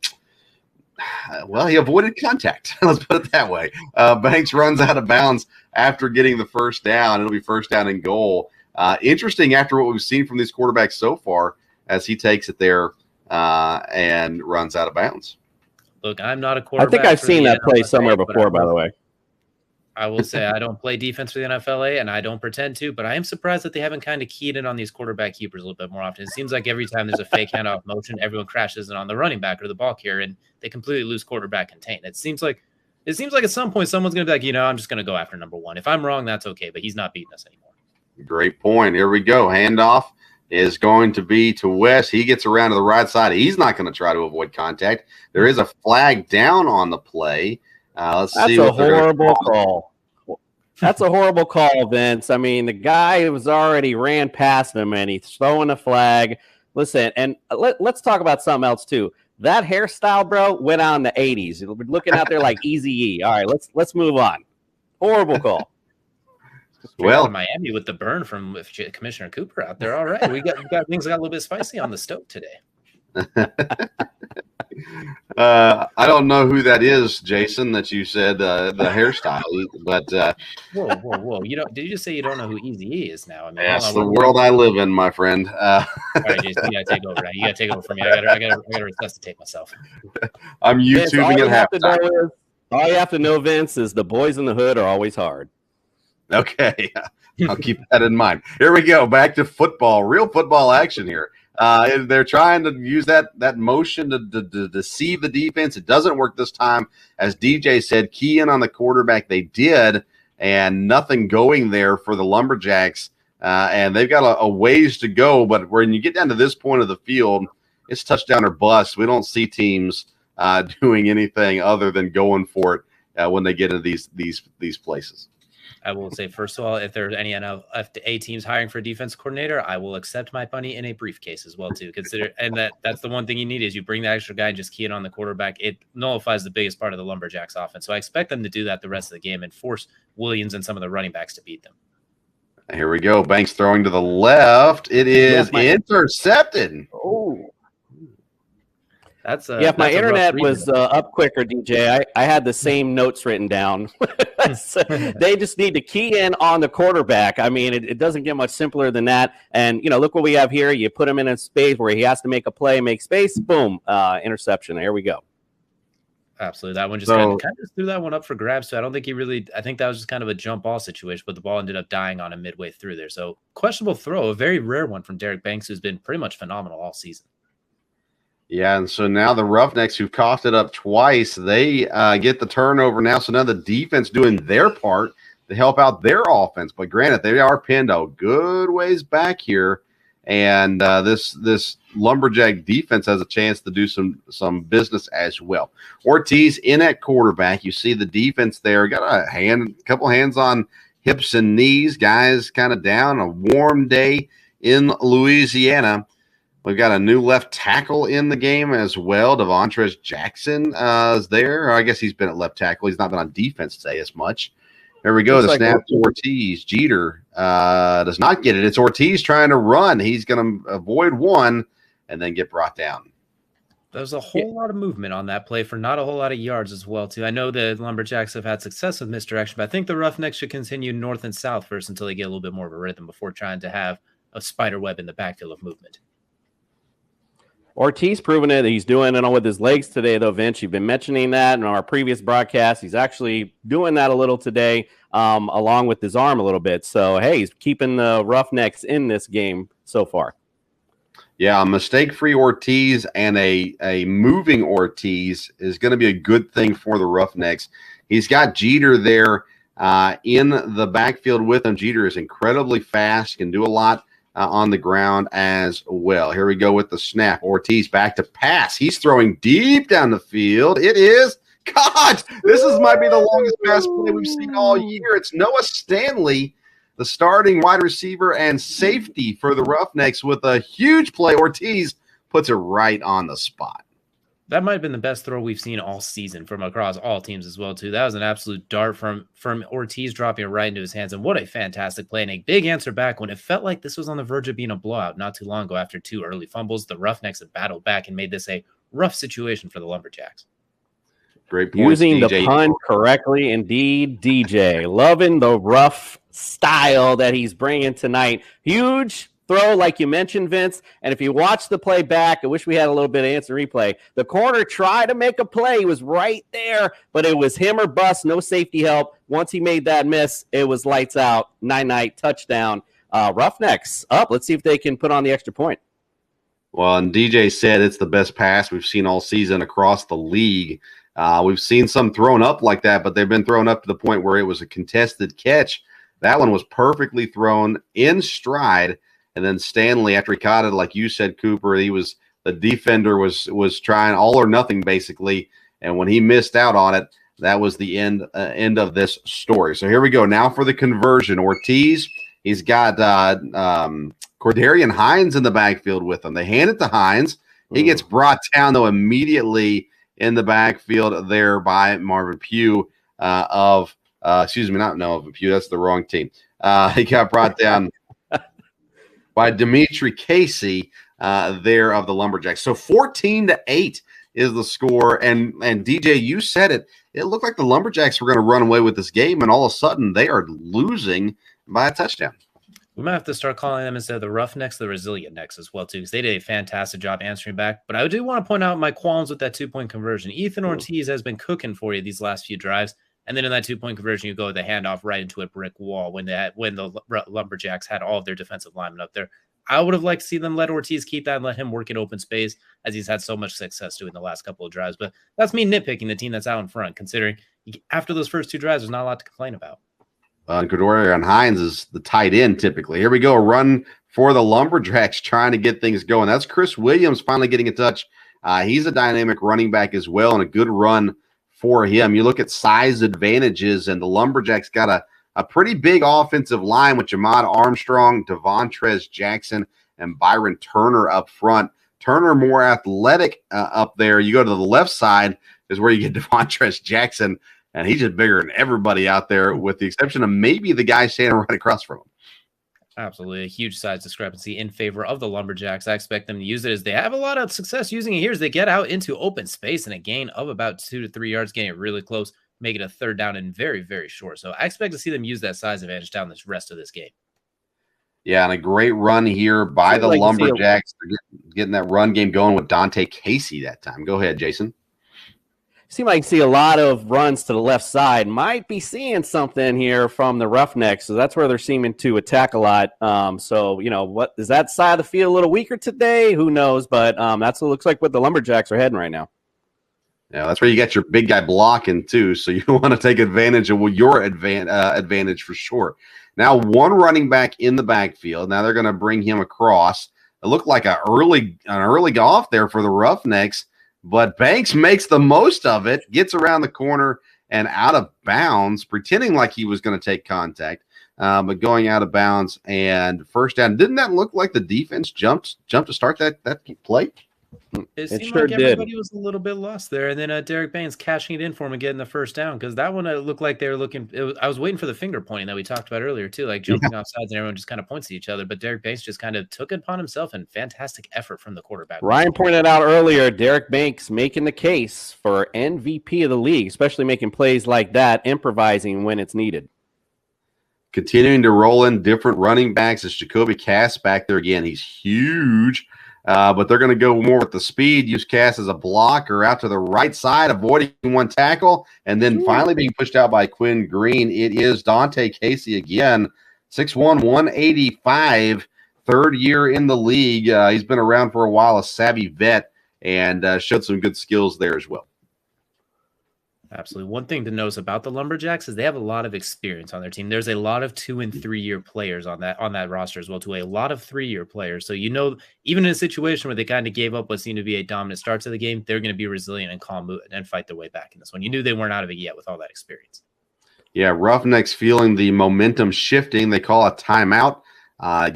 he avoided contact. Let's put it that way. Banks runs out of bounds after getting the first down. It'll be first down and goal. Interesting after what we've seen from these quarterbacks so far as he takes it there and runs out of bounds. Look, I'm not a quarterback. I think I've seen that play somewhere before, by the way. I will say I don't play defense for the NFLA, and I don't pretend to, but I am surprised that they haven't kind of keyed in on these quarterback keepers a little bit more often. It seems like every time there's a fake handoff motion, everyone crashes in on the running back or the ball carrier, and they completely lose quarterback contain. It seems like at some point someone's going to be like, I'm just going to go after number 1. If I'm wrong, that's okay, but he's not beating us anymore. Great point. Here we go. Handoff is going to be to West. He gets around to the right side. He's not going to try to avoid contact. There is a flag down on the play. Let's see. That's a horrible call. That's a horrible call, Vince. I mean, the guy was already ran past him, and he's throwing a flag. Listen, and let's talk about something else, too. That hairstyle, bro, went on in the 80s. We're looking out there like Eazy-E. All right, let's move on. Horrible call. Well, Miami with the burn from Commissioner Cooper out there. All right, we got things that got a little bit spicy on the stove today. I don't know who that is, Jason, that you said the hairstyle, but whoa! Did you just say you don't know who Eazy-E is now? I mean, that's the world I live in, my friend. All right, Jason, you gotta take over now. You gotta take over for me. I gotta resuscitate myself. I'm YouTubing at halftime. All you have to know, Vince, is the boys in the hood are always hard. Okay, I'll keep that in mind. Here we go. Back to football, real football action here. They're trying to use that motion to deceive the defense. It doesn't work this time. As DJ said, key in on the quarterback. They did, and nothing going there for the Lumberjacks. And they've got a ways to go. But when you get down to this point of the field, it's touchdown or bust. We don't see teams doing anything other than going for it when they get into these places. I will say, first of all, if there's any NFA teams hiring for a defense coordinator, I will accept my money in a briefcase as well, too. That's the one thing you need is you bring that extra guy and just key it on the quarterback. It nullifies the biggest part of the Lumberjacks offense. So I expect them to do that the rest of the game and force Williams and some of the running backs to beat them. Here we go. Banks throwing to the left. It is intercepted. Oh. That's if my internet was up quicker, DJ, I had the same notes written down. They just need to key in on the quarterback. I mean, it doesn't get much simpler than that. And, look what we have here. You put him in a space where he has to make a play, make space, boom, interception. There we go. Absolutely. That one just kind of threw that one up for grabs. So I don't think I think that was just kind of a jump ball situation, but the ball ended up dying on him midway through there. So questionable throw, a very rare one from Derek Banks, who's been pretty much phenomenal all season. Yeah, and so now the Roughnecks, who've coughed it up twice, they get the turnover now. So now the defense doing their part to help out their offense. But granted, they are pinned a good ways back here, and this Lumberjack defense has a chance to do some business as well. Ortiz in at quarterback. You see the defense there. Got a couple hands on hips and knees. Guys kind of down. A warm day in Louisiana. We've got a new left tackle in the game as well. Devontrez Jackson is there. I guess he's been at left tackle. He's not been on defense today as much. There we go. The snap to Ortiz. Jeter does not get it. It's Ortiz trying to run. He's going to avoid one and then get brought down. There's a whole lot of movement on that play for not a whole lot of yards as well, too. I know the Lumberjacks have had success with misdirection, but I think the Roughnecks should continue north and south first until they get a little bit more of a rhythm before trying to have a spider web in the backfield of movement. Ortiz proving it. He's doing it with his legs today, though, Vince. You've been mentioning that in our previous broadcast. He's actually doing that a little today, along with his arm a little bit. So, hey, he's keeping the Roughnecks in this game so far. Yeah, a mistake-free Ortiz and a moving Ortiz is going to be a good thing for the Roughnecks. He's got Jeter there in the backfield with him. Jeter is incredibly fast, can do a lot on the ground as well. Here we go with the snap. Ortiz back to pass. He's throwing deep down the field. It is caught. Might be the longest pass play we've seen all year. It's Noah Stanley, the starting wide receiver and safety for the Roughnecks, with a huge play. Ortiz puts it right on the spot. That might have been the best throw we've seen all season from across all teams as well, too. That was an absolute dart from Ortiz, dropping it right into his hands. And what a fantastic play and a big answer back when it felt like this was on the verge of being a blowout not too long ago after 2 early fumbles. The Roughnecks have battled back and made this a rough situation for the Lumberjacks. Great points, using DJ. The pun correctly, indeed, DJ. Loving the rough style that he's bringing tonight. Huge throw, like you mentioned, Vince. And if you watch the play back, I wish we had a little bit of instant replay. The corner tried to make a play. He was right there, but it was him or bust, no safety help. Once he made that miss, it was lights out. 9-9 touchdown. Roughnecks up. Let's see if they can put on the extra point. Well, and DJ said it's the best pass we've seen all season across the league. We've seen some thrown up like that, but they've been thrown up to the point where it was a contested catch. That one was perfectly thrown in stride. And then Stanley, after he caught it, like you said, Cooper, the defender was trying all or nothing basically. And when he missed out on it, that was the end of this story. So here we go now for the conversion. Ortiz, he's got Cordarian Hines in the backfield with him. They hand it to Hines. He gets brought down though immediately in the backfield there by Marvin Pugh not Marvin Pugh. That's the wrong team. He got brought down by Dimitri Casey there of the Lumberjacks. So 14-8 is the score. And DJ, you said it. It looked like the Lumberjacks were going to run away with this game, and all of a sudden they are losing by a touchdown. We might have to start calling them, instead of the Roughnecks, the Resilient Necks as well, too, because they did a fantastic job answering back. But I do want to point out my qualms with that 2-point conversion. Ethan Ortiz has been cooking for you these last few drives. And then in that 2-point conversion, you go with the handoff right into a brick wall when the Lumberjacks had all of their defensive linemen up there. I would have liked to see them let Ortiz keep that and let him work in open space, as he's had so much success doing the last couple of drives. But that's me nitpicking the team that's out in front, considering after those first 2 drives, there's not a lot to complain about. Cordarian Hines is the tight end typically. Here we go, a run for the Lumberjacks trying to get things going. That's Chris Williams finally getting a touch He's a dynamic running back as well, and a good run for him. You look at size advantages, and the Lumberjacks got a pretty big offensive line with Jamad Armstrong, Devontrez Jackson, and Byron Turner up front. Turner more athletic up there. You go to the left side is where you get Devontrez Jackson, and he's just bigger than everybody out there, with the exception of maybe the guy standing right across from him. Absolutely. A huge size discrepancy in favor of the Lumberjacks. I expect them to use it as they have a lot of success using it here as they get out into open space and a gain of about 2 to 3 yards, getting it really close, make it a third down and very, very short. So I expect to see them use that size advantage down this rest of this game. Yeah, and a great run here by the Lumberjacks. Getting that run game going with Dante Casey that time. Go ahead, Jason. Seem like see a lot of runs to the left side. Might be seeing something here from the Roughnecks, so that's where they're seeming to attack a lot. So, you know, what is that side of the field a little weaker today? Who knows? But that's what it looks like what the Lumberjacks are heading right now. Yeah, that's where you get your big guy blocking too. So you want to take advantage of your advantage for sure. Now, one running back in the backfield. Now they're going to bring him across. It looked like an early off there for the Roughnecks. But Banks makes the most of it, gets around the corner and out of bounds, pretending like he was going to take contact, but going out of bounds and first down. Didn't that look like the defense jumped to start that play? It seemed like everybody was a little bit lost there, and then Derek Baines cashing it in for him and getting the first down, because that one looked like they were looking. I was waiting for the finger pointing that we talked about earlier too, like jumping off sides and everyone just kind of points at each other. But Derek Baines just kind of took it upon himself, and fantastic effort from the quarterback. Ryan pointed out earlier, Derek Banks making the case for MVP of the league, especially making plays like that, improvising when it's needed. Continuing to roll in different running backs. It's Jacoby Cass back there again. He's huge. But they're going to go more with the speed, use Cass as a blocker out to the right side, avoiding one tackle, and then finally being pushed out by Quinn Green. It is Dante Casey again, 6'1", 185, third year in the league. He's been around for a while, a savvy vet, and showed some good skills there as well. Absolutely. One thing to notice about the Lumberjacks is they have a lot of experience on their team. There's a lot of 2- and 3-year players on that roster as well, to a lot of 3-year players. So, you know, even in a situation where they kind of gave up what seemed to be a dominant start to the game, they're going to be resilient and calm and fight their way back in this one. You knew they weren't out of it yet with all that experience. Yeah, Roughnecks feeling the momentum shifting. They call a timeout,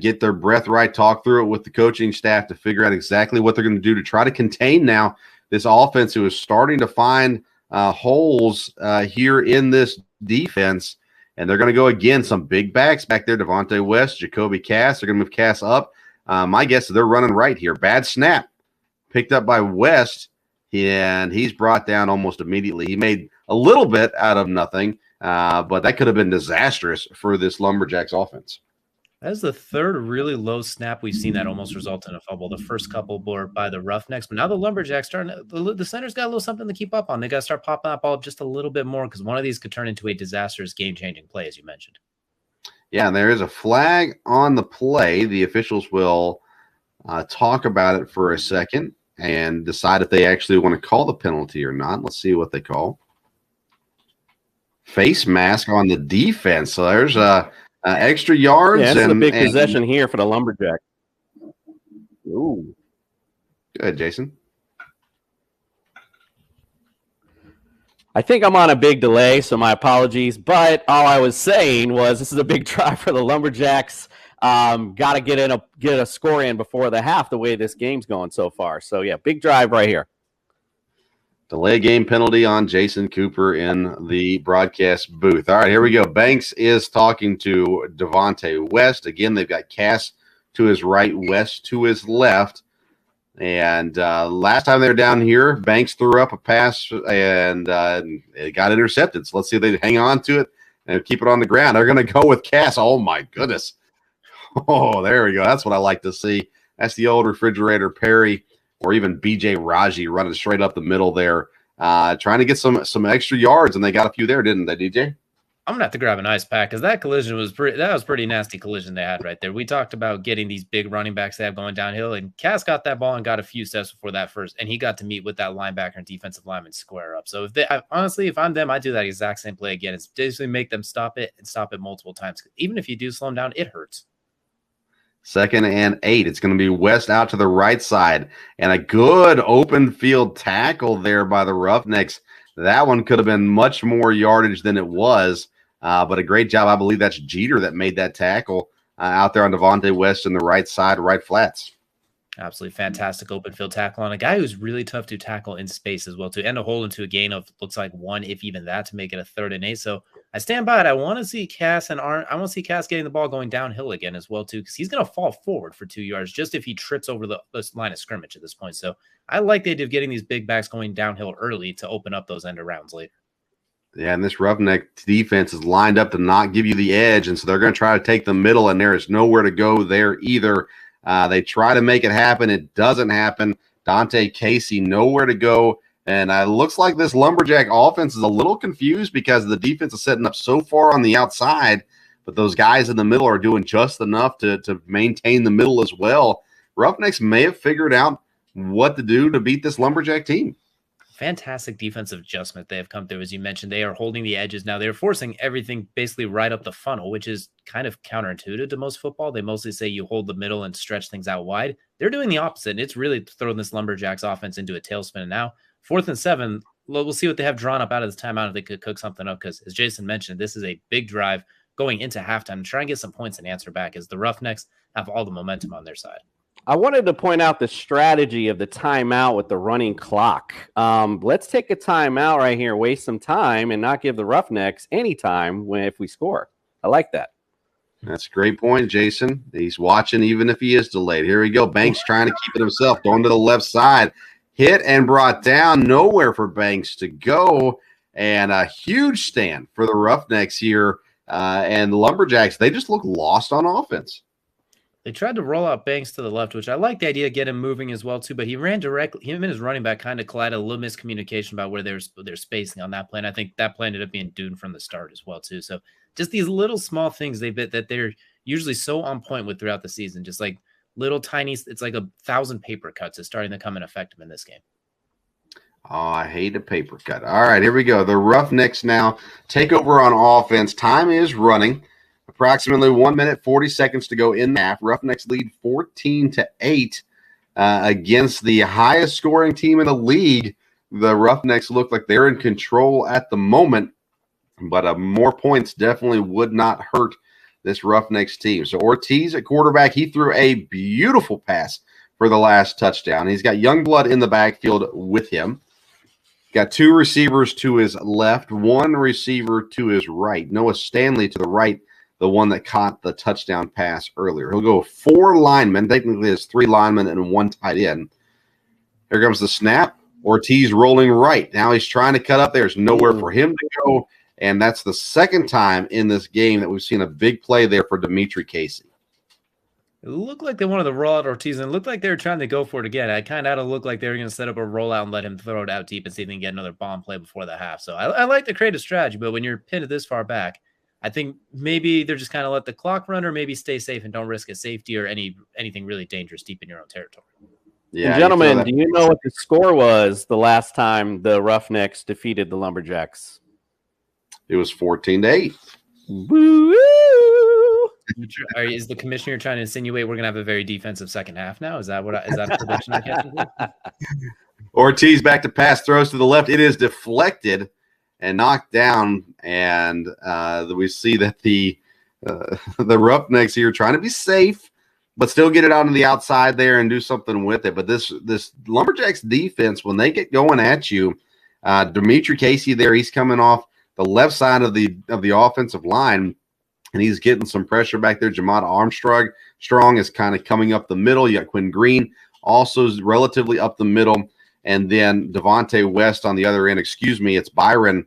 get their breath right, talk through it with the coaching staff to figure out exactly what they're going to do to try to contain now this offense who is starting to find holes here in this defense, and they're going to go again. Some big backs back there. Devontae West, Jacoby Cass. They're going to move Cass up. My guess is they're running right here. Bad snap picked up by West, and he's brought down almost immediately. He made a little bit out of nothing, but that could have been disastrous for this Lumberjacks offense. That is the third really low snap we've seen that almost result in a fumble. The first couple were by the Roughnecks, but now the Lumberjacks the center's got a little something to keep up on. They got to start popping that ball just a little bit more, because one of these could turn into a disastrous game-changing play, as you mentioned. Yeah, and there is a flag on the play. The officials will talk about it for a second and decide if they actually want to call the penalty or not. Let's see what they call. Face mask on the defense. So there's extra yards. Yeah, this is a big possession here for the Lumberjack. Ooh. Good, Jason. I think I'm on a big delay, so my apologies. But all I was saying was this is a big drive for the Lumberjacks. Got to get a score in before the half, the way this game's going so far. So, yeah, big drive right here. Delay game penalty on Jason Cooper in the broadcast booth. All right, here we go. Banks is talking to Devontae West. Again, they've got Cass to his right, West to his left. And last time they were down here, Banks threw up a pass and it got intercepted. So let's see if they hang on to it and keep it on the ground. They're going to go with Cass. Oh, my goodness. Oh, there we go. That's what I like to see. That's the old refrigerator Perry, or even B.J. Raji running straight up the middle there, trying to get some extra yards, and they got a few there, didn't they, DJ? I'm gonna have to grab an ice pack, because that collision was pretty nasty collision they had right there. We talked about getting these big running backs they have going downhill, and Cass got that ball and got a few steps before that first, and he got to meet with that linebacker and defensive lineman square up. So if I'm them, I do that exact same play again. It's basically make them stop it and stop it multiple times. Even if you do slow them down, it hurts. 2nd and 8. It's going to be West out to the right side. And a good open field tackle there by the Roughnecks. That one could have been much more yardage than it was. But a great job. I believe that's Jeter that made that tackle out there on Devontae West in the right side, right flats. Absolutely fantastic open field tackle on a guy who's really tough to tackle in space as well, to end a hole into a gain of looks like 1, if even that, to make it a 3rd and 8. So I stand by it. I want to see Cass I want to see Cass getting the ball going downhill again as well, too, because he's going to fall forward for 2 yards just if he trips over the line of scrimmage at this point. So I like the idea of getting these big backs going downhill early to open up those end arounds later. Yeah, and this Roughneck defense is lined up to not give you the edge, and so they're going to try to take the middle, and there is nowhere to go there either. They try to make it happen. It doesn't happen. Dante Casey, nowhere to go. And it looks like this Lumberjack offense is a little confused because the defense is setting up so far on the outside, but those guys in the middle are doing just enough to maintain the middle as well. Roughnecks may have figured out what to do to beat this Lumberjack team. Fantastic defensive adjustment they have come through. As you mentioned, they are holding the edges now. They're forcing everything basically right up the funnel, which is kind of counterintuitive to most football. They mostly say you hold the middle and stretch things out wide. They're doing the opposite, and it's really throwing this Lumberjacks offense into a tailspin. And now 4th and 7, we'll see what they have drawn up out of this timeout if they could cook something up, because as Jason mentioned, this is a big drive going into halftime to try and get some points and answer back, as the Roughnecks have all the momentum on their side. I wanted to point out the strategy of the timeout with the running clock. Let's take a timeout right here, waste some time, and not give the Roughnecks any time if we score. I like that. That's a great point, Jason. He's watching even if he is delayed. Here we go. Banks trying to keep it himself, going to the left side. Hit and brought down. Nowhere for Banks to go. And a huge stand for the Roughnecks here. And the Lumberjacks, they just look lost on offense. They tried to roll out Banks to the left, which I like the idea of get him moving as well, too. But he ran directly. Him and his running back kind of collided, a little miscommunication about where they're spacing on that play. And I think that play ended up being doomed from the start as well, too. So just these little small things that they're usually so on point with throughout the season, just like little tiny, it's like 1,000 paper cuts is starting to come in effective in this game. Oh, I hate a paper cut. All right, here we go. The Roughnecks now take over on offense. Time is running. Approximately 1 minute, 40 seconds to go in the half. Roughnecks lead 14-8 against the highest scoring team in the league. The Roughnecks look like they're in control at the moment, but more points definitely would not hurt this Roughnecks team. So Ortiz at quarterback, he threw a beautiful pass for the last touchdown. He's got Youngblood in the backfield with him. Got 2 receivers to his left, 1 receiver to his right. Noah Stanley to the right, the one that caught the touchdown pass earlier. He'll go 4 linemen. Technically, it's 3 linemen and 1 tight end. Here comes the snap. Ortiz rolling right. Now he's trying to cut up. There's nowhere for him to go, and that's the second time in this game that we've seen a big play there for Dimitri Casey. It looked like they wanted to roll out Ortiz, and it looked like they were trying to go for it again. It kind of had to look like they were going to set up a rollout and let him throw it out deep and see if they can get another bomb play before the half. So I like the creative strategy, but when you're pinned this far back, I think maybe they're just kind of let the clock run, or maybe stay safe and don't risk a safety or anything really dangerous deep in your own territory. Yeah, and gentlemen, do you know what the score was the last time the Roughnecks defeated the Lumberjacks? It was 14-8. Woo! Is the commissioner trying to insinuate we're going to have a very defensive second half now? Is that a prediction I catch? Ortiz back to pass, throws to the left. It is deflected and knocked down, and we see that the Roughnecks here trying to be safe, but still get it out on the outside there and do something with it. But this Lumberjacks defense, when they get going at you, Dimitri Casey there, he's coming off the left side of the offensive line, and he's getting some pressure back there. Jamada Armstrong is kind of coming up the middle. You got Quinn Green also is relatively up the middle, and then Devontae West on the other end. It's Byron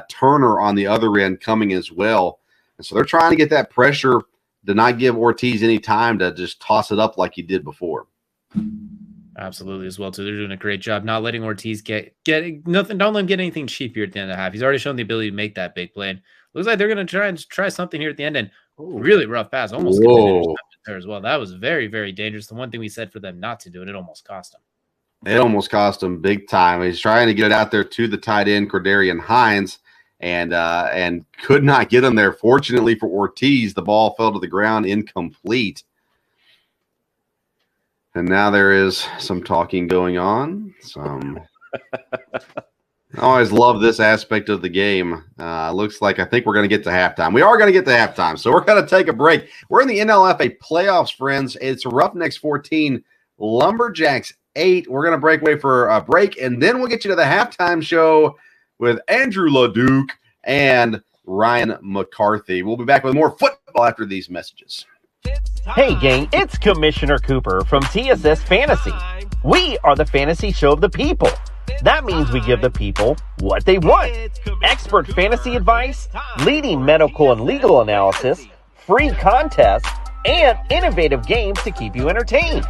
Turner on the other end coming as well. And so they're trying to get that pressure to not give Ortiz any time to just toss it up like he did before. Absolutely as well, too. They're doing a great job not letting Ortiz get nothing. Don't let him get anything cheap here at the end of the half. He's already shown the ability to make that big play. And looks like they're going to try something here at the end. And really rough pass, almost there as well. That was very, very dangerous. The one thing we said for them not to do it almost cost them. It almost cost him big time. He's trying to get it out there to the tight end, Cordarian Hines, and could not get him there. Fortunately for Ortiz, the ball fell to the ground incomplete. And now there is some talking going on. I always love this aspect of the game. Looks like I think we're going to get to halftime. We are going to get to halftime, so we're going to take a break. We're in the NLFA playoffs, friends. It's Roughnecks 14, Lumberjacks 8. We're going to break away for a break, and then we'll get you to the halftime show with Andrew LaDuke and Ryan McCarthy. We'll be back with more football after these messages. Hey gang, it's Commissioner Cooper from TSS Fantasy. We are the fantasy show of the people. That means we give the people what they want. Expert fantasy advice, leading medical and legal analysis, free contests, and innovative games to keep you entertained.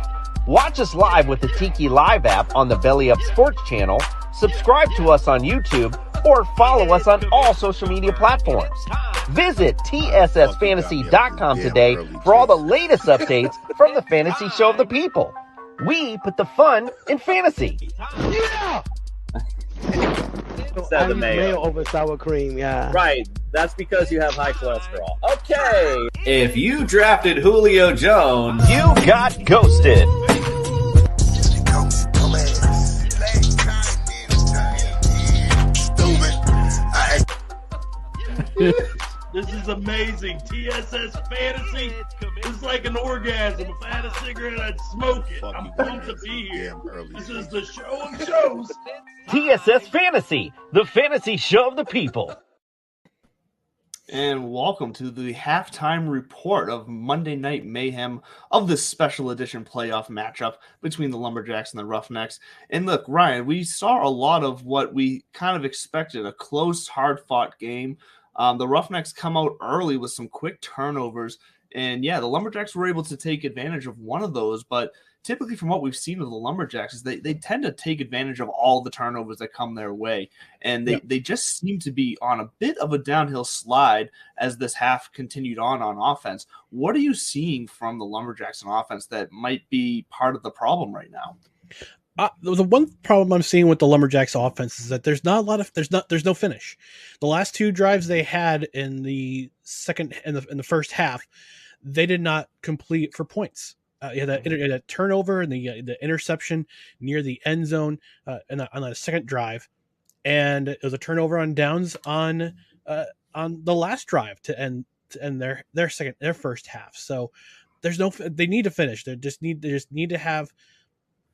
Watch us live with the Tiki Live app on the Belly Up Sports channel, subscribe to us on YouTube, or follow us on all social media platforms. Visit TSSFantasy.com today for all the latest updates from the fantasy show of the people. We put the fun in fantasy. Yeah! Said the mayo. Over sour cream, yeah. Right. That's because you have high cholesterol. Okay. If you drafted Julio Jones, you got ghosted. This is amazing. TSS Fantasy is like an orgasm. If I had a cigarette, I'd smoke it. I'm pumped to be here. This is the show of shows. TSS Fantasy, the fantasy show of the people. And welcome to the halftime report of Monday Night Mayhem of this special edition playoff matchup between the Lumberjacks and the Roughnecks. And look, Ryan, we saw a lot of what we kind of expected, a close, hard-fought game. The Roughnecks come out early with some quick turnovers. And yeah, the Lumberjacks were able to take advantage of one of those, but typically from what we've seen of the Lumberjacks is they tend to take advantage of all the turnovers that come their way. And they just seem to be on a bit of a downhill slide as this half continued on offense. What are you seeing from the Lumberjacks on offense that might be part of the problem right now? The one problem I'm seeing with the Lumberjacks offense is that there's no finish. The last two drives they had in the first half, they did not complete for points. You had that turnover and the interception near the end zone on the second drive, and it was a turnover on downs on the last drive to end their first half. So they need to finish. They just need to have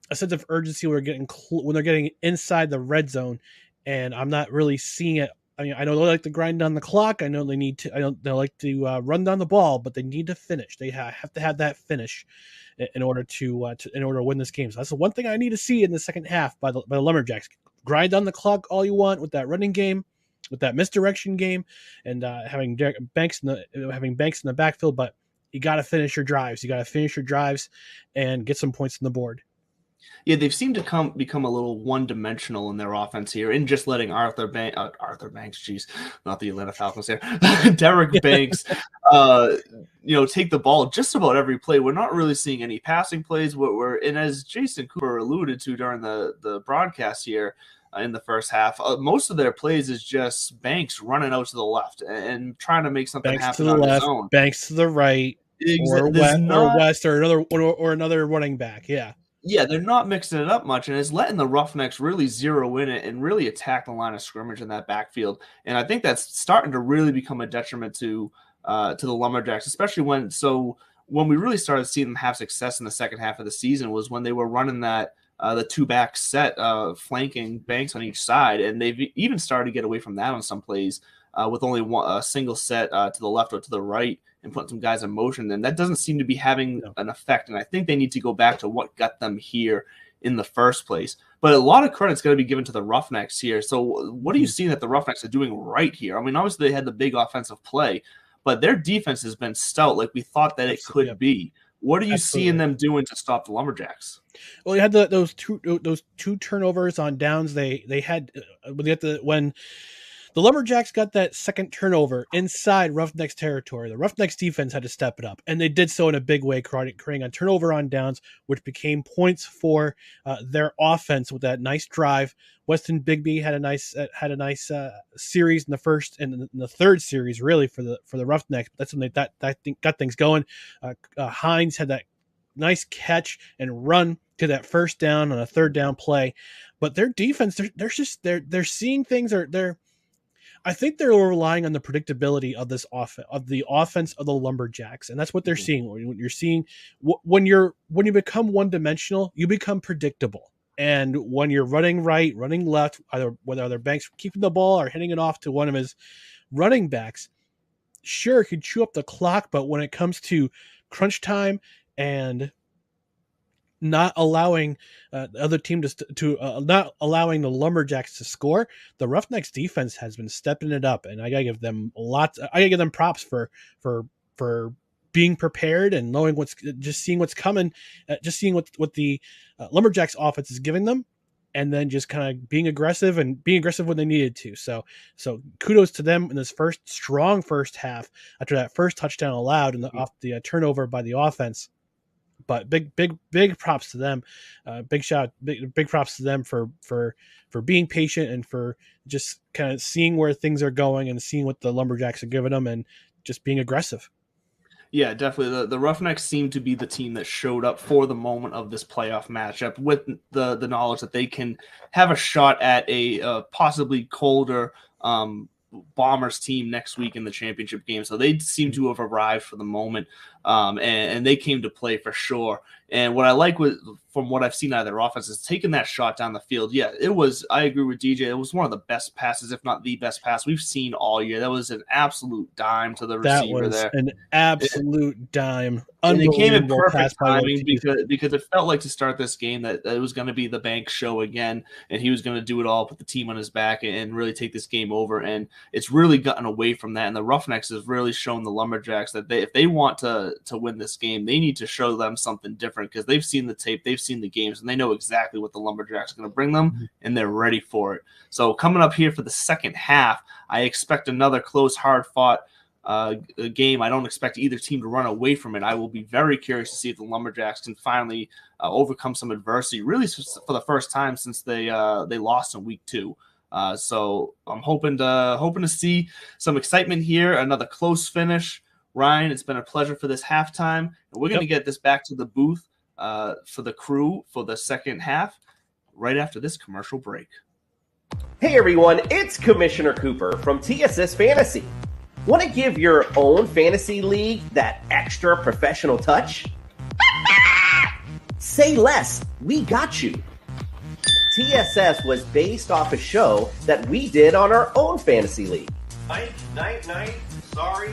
a sense of urgency when they're getting inside the red zone, and I'm not really seeing it. I mean, I know they like to grind down the clock. I know they like to run down the ball, but they need to finish. They have to have that finish in order to win this game. So that's the one thing I need to see in the second half by the Lumberjacks. Grind down the clock all you want with that running game, with that misdirection game, and having Banks in the backfield. But you got to finish your drives. You got to finish your drives and get some points on the board. Yeah, they've seemed to become a little one-dimensional in their offense here, and just letting Arthur Banks, geez, not the Atlanta Falcons here, Derek Banks, take the ball just about every play. We're not really seeing any passing plays. And as Jason Cooper alluded to during the broadcast here in the first half, most of their plays is just Banks running out to the left and trying to make something happen on his own. Banks to the right, or West, or another running back. Yeah. Yeah, they're not mixing it up much, and it's letting the Roughnecks really zero in it and really attack the line of scrimmage in that backfield. And I think that's starting to really become a detriment to the Lumberjacks, especially when we really started seeing them have success in the second half of the season was when they were running that the two-back set flanking Banks on each side, and they've even started to get away from that on some plays with only a single set to the left or to the right, and putting some guys in motion, and that doesn't seem to be having an effect. And I think they need to go back to what got them here in the first place. But a lot of credit's got to be given to the Roughnecks here. So what are you seeing that the Roughnecks are doing right here? I mean, obviously they had the big offensive play, but their defense has been stout like we thought that it could be. What are you seeing them doing to stop the Lumberjacks? Well, you had those two turnovers on downs. They had when the Lumberjacks got that second turnover inside Roughnecks territory. The Roughnecks defense had to step it up, and they did so in a big way, creating a turnover on downs, which became points for their offense with that nice drive. Weston Bigby had a nice series in the first and in the third series, really for the Roughnecks. But that's when they got things going. Hines had that nice catch and run to that first down on a third down play. But their defense, they're seeing things. I think they're relying on the predictability of this offense of the Lumberjacks, and that's what they're seeing. When you're seeing when you become one dimensional, you become predictable. And when you're running right, running left, whether Banks keeping the ball or hitting it off to one of his running backs, sure, it could chew up the clock. But when it comes to crunch time and not allowing the other team not allowing the Lumberjacks to score, the Roughnecks defense has been stepping it up, and I gotta give them props for being prepared and knowing seeing what's coming, just seeing what the Lumberjacks offense is giving them, and then just kind of being aggressive when they needed to. So kudos to them in this strong first half after that first touchdown allowed and off the turnover by the offense. But big props to them. Big props to them for being patient and for just kind of seeing where things are going and seeing what the Lumberjacks are giving them and just being aggressive. Yeah, definitely. The Roughnecks seem to be the team that showed up for the moment of this playoff matchup with the knowledge that they can have a shot at a possibly colder Bombers team next week in the championship game. So they seem to have arrived for the moment, and they came to play for sure. And what I like from what I've seen out of their offense is taking that shot down the field. Yeah, I agree with DJ. It was one of the best passes, if not the best pass we've seen all year. That was an absolute dime to the receiver there. An absolute dime. And it came in perfect timing because it felt like to start this game that it was going to be the Banks show again, and he was going to do it all, put the team on his back, and really take this game over. And it's really gotten away from that. And the Roughnecks has really shown the Lumberjacks that if they want to win this game, they need to show them something different because they've seen the tape, they've seen the games, and they know exactly what the Lumberjacks are going to bring them, and they're ready for it. So coming up here for the second half, I expect another close, hard-fought game. I don't expect either team to run away from it. I will be very curious to see if the Lumberjacks can finally overcome some adversity, really for the first time since they lost in week 2. So I'm hoping to see some excitement here, another close finish. Ryan, it's been a pleasure for this halftime, and we're going to get this back to the booth for the crew for the second half right after this commercial break. Hey everyone, it's Commissioner Cooper from TSS Fantasy. Want to give your own fantasy league that extra professional touch? Say less, we got you. TSS was based off a show that we did on our own fantasy league. Night, sorry,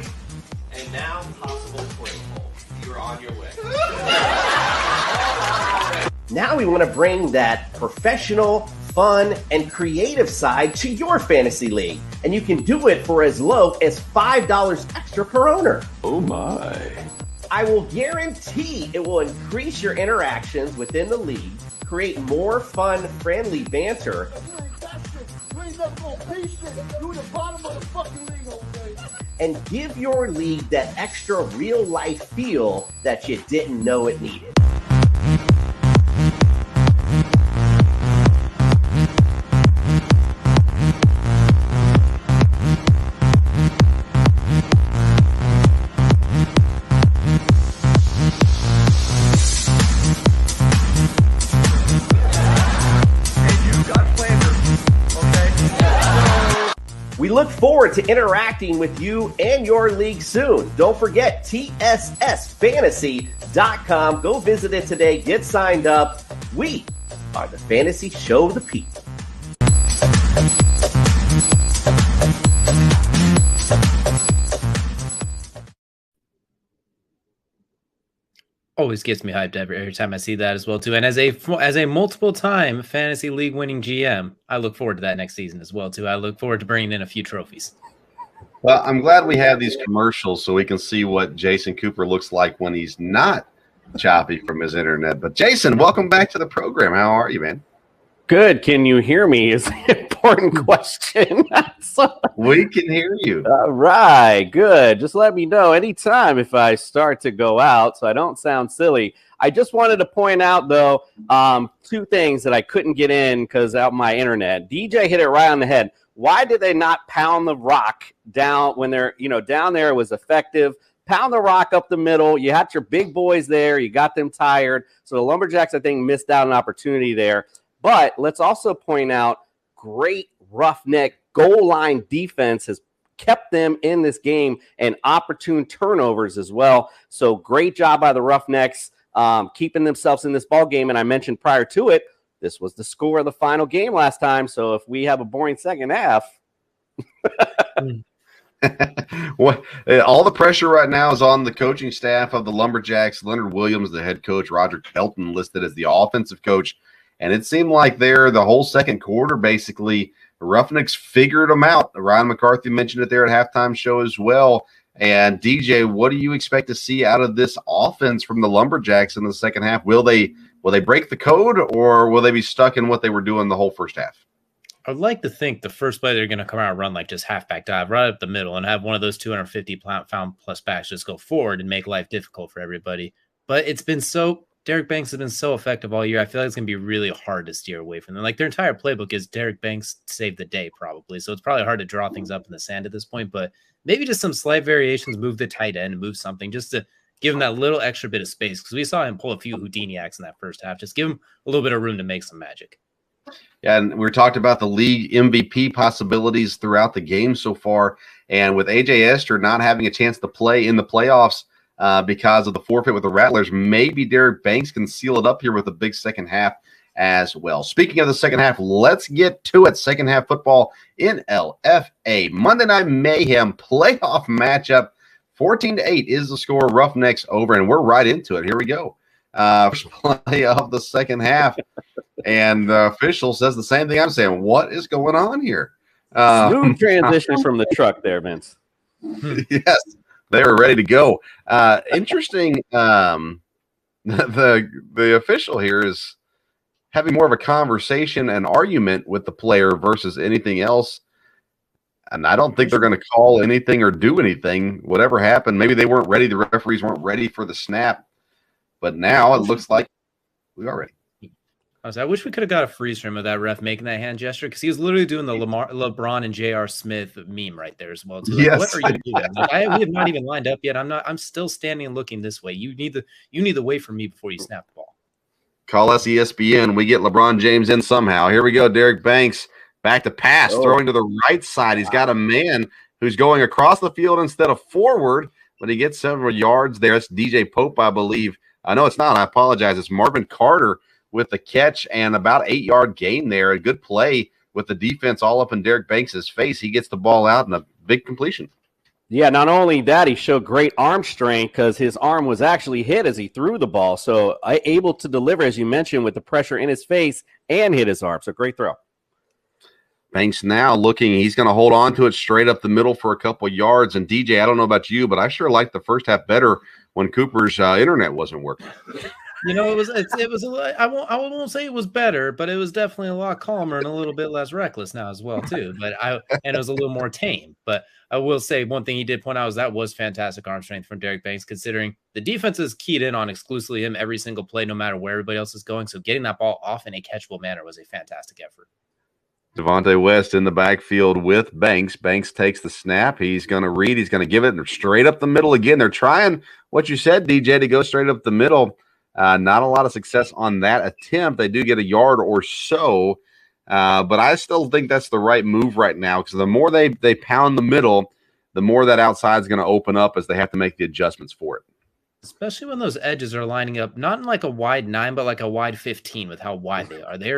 and now possible play hole. You're on your way. Now we want to bring that professional, fun, and creative side to your fantasy league. And you can do it for as low as $5 extra per owner. Oh my. I will guarantee it will increase your interactions within the league, create more fun, friendly banter, and give your league that extra real-life feel that you didn't know it needed. We look forward to interacting with you and your league soon. Don't forget TSSFantasy.com. Go visit it today. Get signed up. We are the fantasy show of the people. Always gets me hyped every time I see that as well too. And as a multiple time fantasy league winning GM, I look forward to that next season as well too. I look forward to bringing in a few trophies. Well, I'm glad we have these commercials so we can see what Jason Cooper looks like when he's not choppy from his internet. But Jason, welcome back to the program. How are you, man? Good. Can you hear me is an important question. We can hear you. All right. Good. Just let me know anytime if I start to go out so I don't sound silly. I just wanted to point out, though, 2 things that I couldn't get in because of my internet. DJ hit it right on the head. Why did they not pound the rock down when they're, down there? It was effective. pound the rock up the middle. You had your big boys there. You got them tired. So the Lumberjacks, I think, missed out an opportunity there. But let's also point out great roughneck goal line defense has kept them in this game and opportune turnovers as well. So great job by the Roughnecks keeping themselves in this ball game. And I mentioned prior to it, this was the score of the final game last time. So if we have a boring second half. All the pressure right now is on the coaching staff of the Lumberjacks. Leonard Williams, the head coach, Roger Kelton listed as the offensive coach. And it seemed like there the whole second quarter, basically, the Roughnecks figured them out. Ryan McCarthy mentioned it there at halftime show as well. And DJ, what do you expect to see out of this offense from the Lumberjacks in the second half? Will they break the code, or will they be stuck in what they were doing the whole first half? I'd like to think the first play they're going to come out and run like just halfback dive right up the middle and have one of those 250-pound plus backs just go forward and make life difficult for everybody. But it's been so Derek Banks has been so effective all year. I feel like it's going to be really hard to steer away from them. Like their entire playbook is Derek Banks saved the day probably. So it's probably hard to draw things up in the sand at this point, but maybe just some slight variations, move the tight end, move something just to give him that little extra bit of space. Because we saw him pull a few Houdini acts in that first half. Just give him a little bit of room to make some magic. Yeah, and we talked about the league MVP possibilities throughout the game so far. And with AJ Esther not having a chance to play in the playoffs because of the forfeit with the Rattlers, maybe Derek Banks can seal it up here with a big second half as well. Speaking of the second half, let's get to it. Second half football in LFA. Monday Night Mayhem playoff matchup. 14-8 is the score. Roughnecks over, and we're right into it. Here we go. First play of the second half. And the official says the same thing I'm saying. What is going on here? Smooth transition from the truck there, Vince. Yes, they were ready to go. Interesting. The official here is having more of a conversation and argument with the player versus anything else. And I don't think they're going to call anything or do anything. Whatever happened, maybe they weren't ready. The referees weren't ready for the snap. But now it looks like we are ready. I wish we could have got a freeze frame of that ref making that hand gesture, because he was literally doing the LeBron and J.R. Smith meme right there as well. Too. Like, yes. What are you doing? Like, we have not even lined up yet. I'm still standing and looking this way. You need to wait for me before you snap the ball. Call us ESPN. We get LeBron James in somehow. Here we go. Derek Banks back to pass, throwing to the right side. He's got a man who's going across the field instead of forward, but he gets several yards there. It's DJ Pope, I believe. No, it's not. I apologize. It's Marvin Carter with the catch and about 8-yard gain there. A good play with the defense all up in Derek Banks' face. He gets the ball out and a big completion. Yeah, not only that, he showed great arm strength because his arm was actually hit as he threw the ball. So able to deliver, as you mentioned, with the pressure in his face and hit his arm. So great throw. Banks now looking. He's going to hold on to it straight up the middle for a couple of yards. And DJ, I don't know about you, but I sure liked the first half better when Cooper's internet wasn't working. You know, it was I won't say it was better, but it was definitely a lot calmer and a little bit less reckless now as well too. But and it was a little more tame. But I will say one thing he did point out is that was fantastic arm strength from Derek Banks, considering the defense is keyed in on exclusively him every single play, no matter where everybody else is going. So getting that ball off in a catchable manner was a fantastic effort. Devontae West in the backfield with Banks. Banks takes the snap. He's going to read. He's going to give it straight up the middle again. They're trying what you said, DJ, to go straight up the middle. Not a lot of success on that attempt. They do get a yard or so, but I still think that's the right move right now, because the more they pound the middle, the more that outside is going to open up as they have to make the adjustments for it. Especially when those edges are lining up, not in like a wide 9, but like a wide 15 with how wide they are. They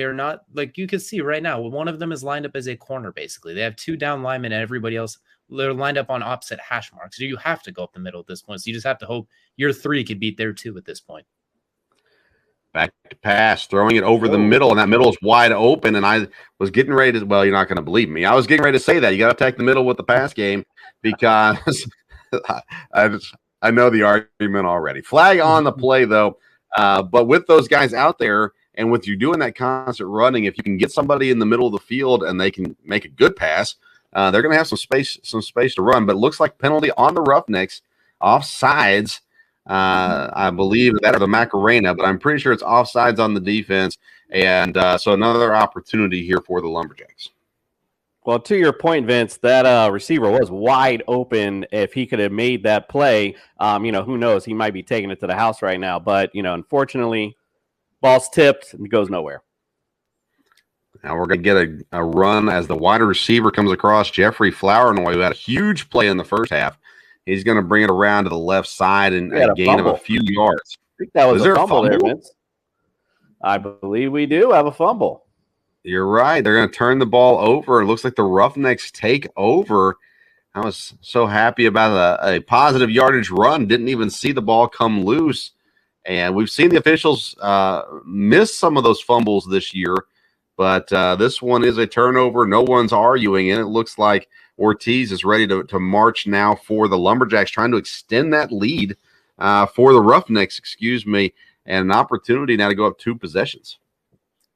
are not, like you can see right now, one of them is lined up as a corner, basically. They have 2 down linemen and everybody else, they're lined up on opposite hash marks. So you have to go up the middle at this point. So you just have to hope your 3 could beat their 2 at this point. Back to pass, throwing it over the middle, and that middle is wide open. And I was getting ready to, well, you're not going to believe me. I was getting ready to say that. You got to attack the middle with the pass game, because I know the argument already. Flag on the play, though. But with those guys out there, and with you doing that constant running, if you can get somebody in the middle of the field and they can make a good pass, they're going to have some space to run. But it looks like penalty on the Roughnecks, offsides. I believe that or the Macarena, but I'm pretty sure it's offsides on the defense. And so another opportunity here for the Lumberjacks. Well, to your point, Vince, that receiver was wide open. If he could have made that play, who knows? He might be taking it to the house right now. But, unfortunately, ball's tipped and goes nowhere. Now we're going to get a run as the wide receiver comes across. Jeffrey Flournoy, who had a huge play in the first half. He's going to bring it around to the left side and a gain of a few yards. I think that was there a fumble there, Vince. I believe we do have a fumble. You're right. They're going to turn the ball over. It looks like the Roughnecks take over. I was so happy about a positive yardage run. Didn't even see the ball come loose. And we've seen the officials miss some of those fumbles this year. But this one is a turnover. No one's arguing. And it looks like Ortiz is ready to march now for the Lumberjacks, trying to extend that lead for the Roughnecks, and an opportunity now to go up 2 possessions.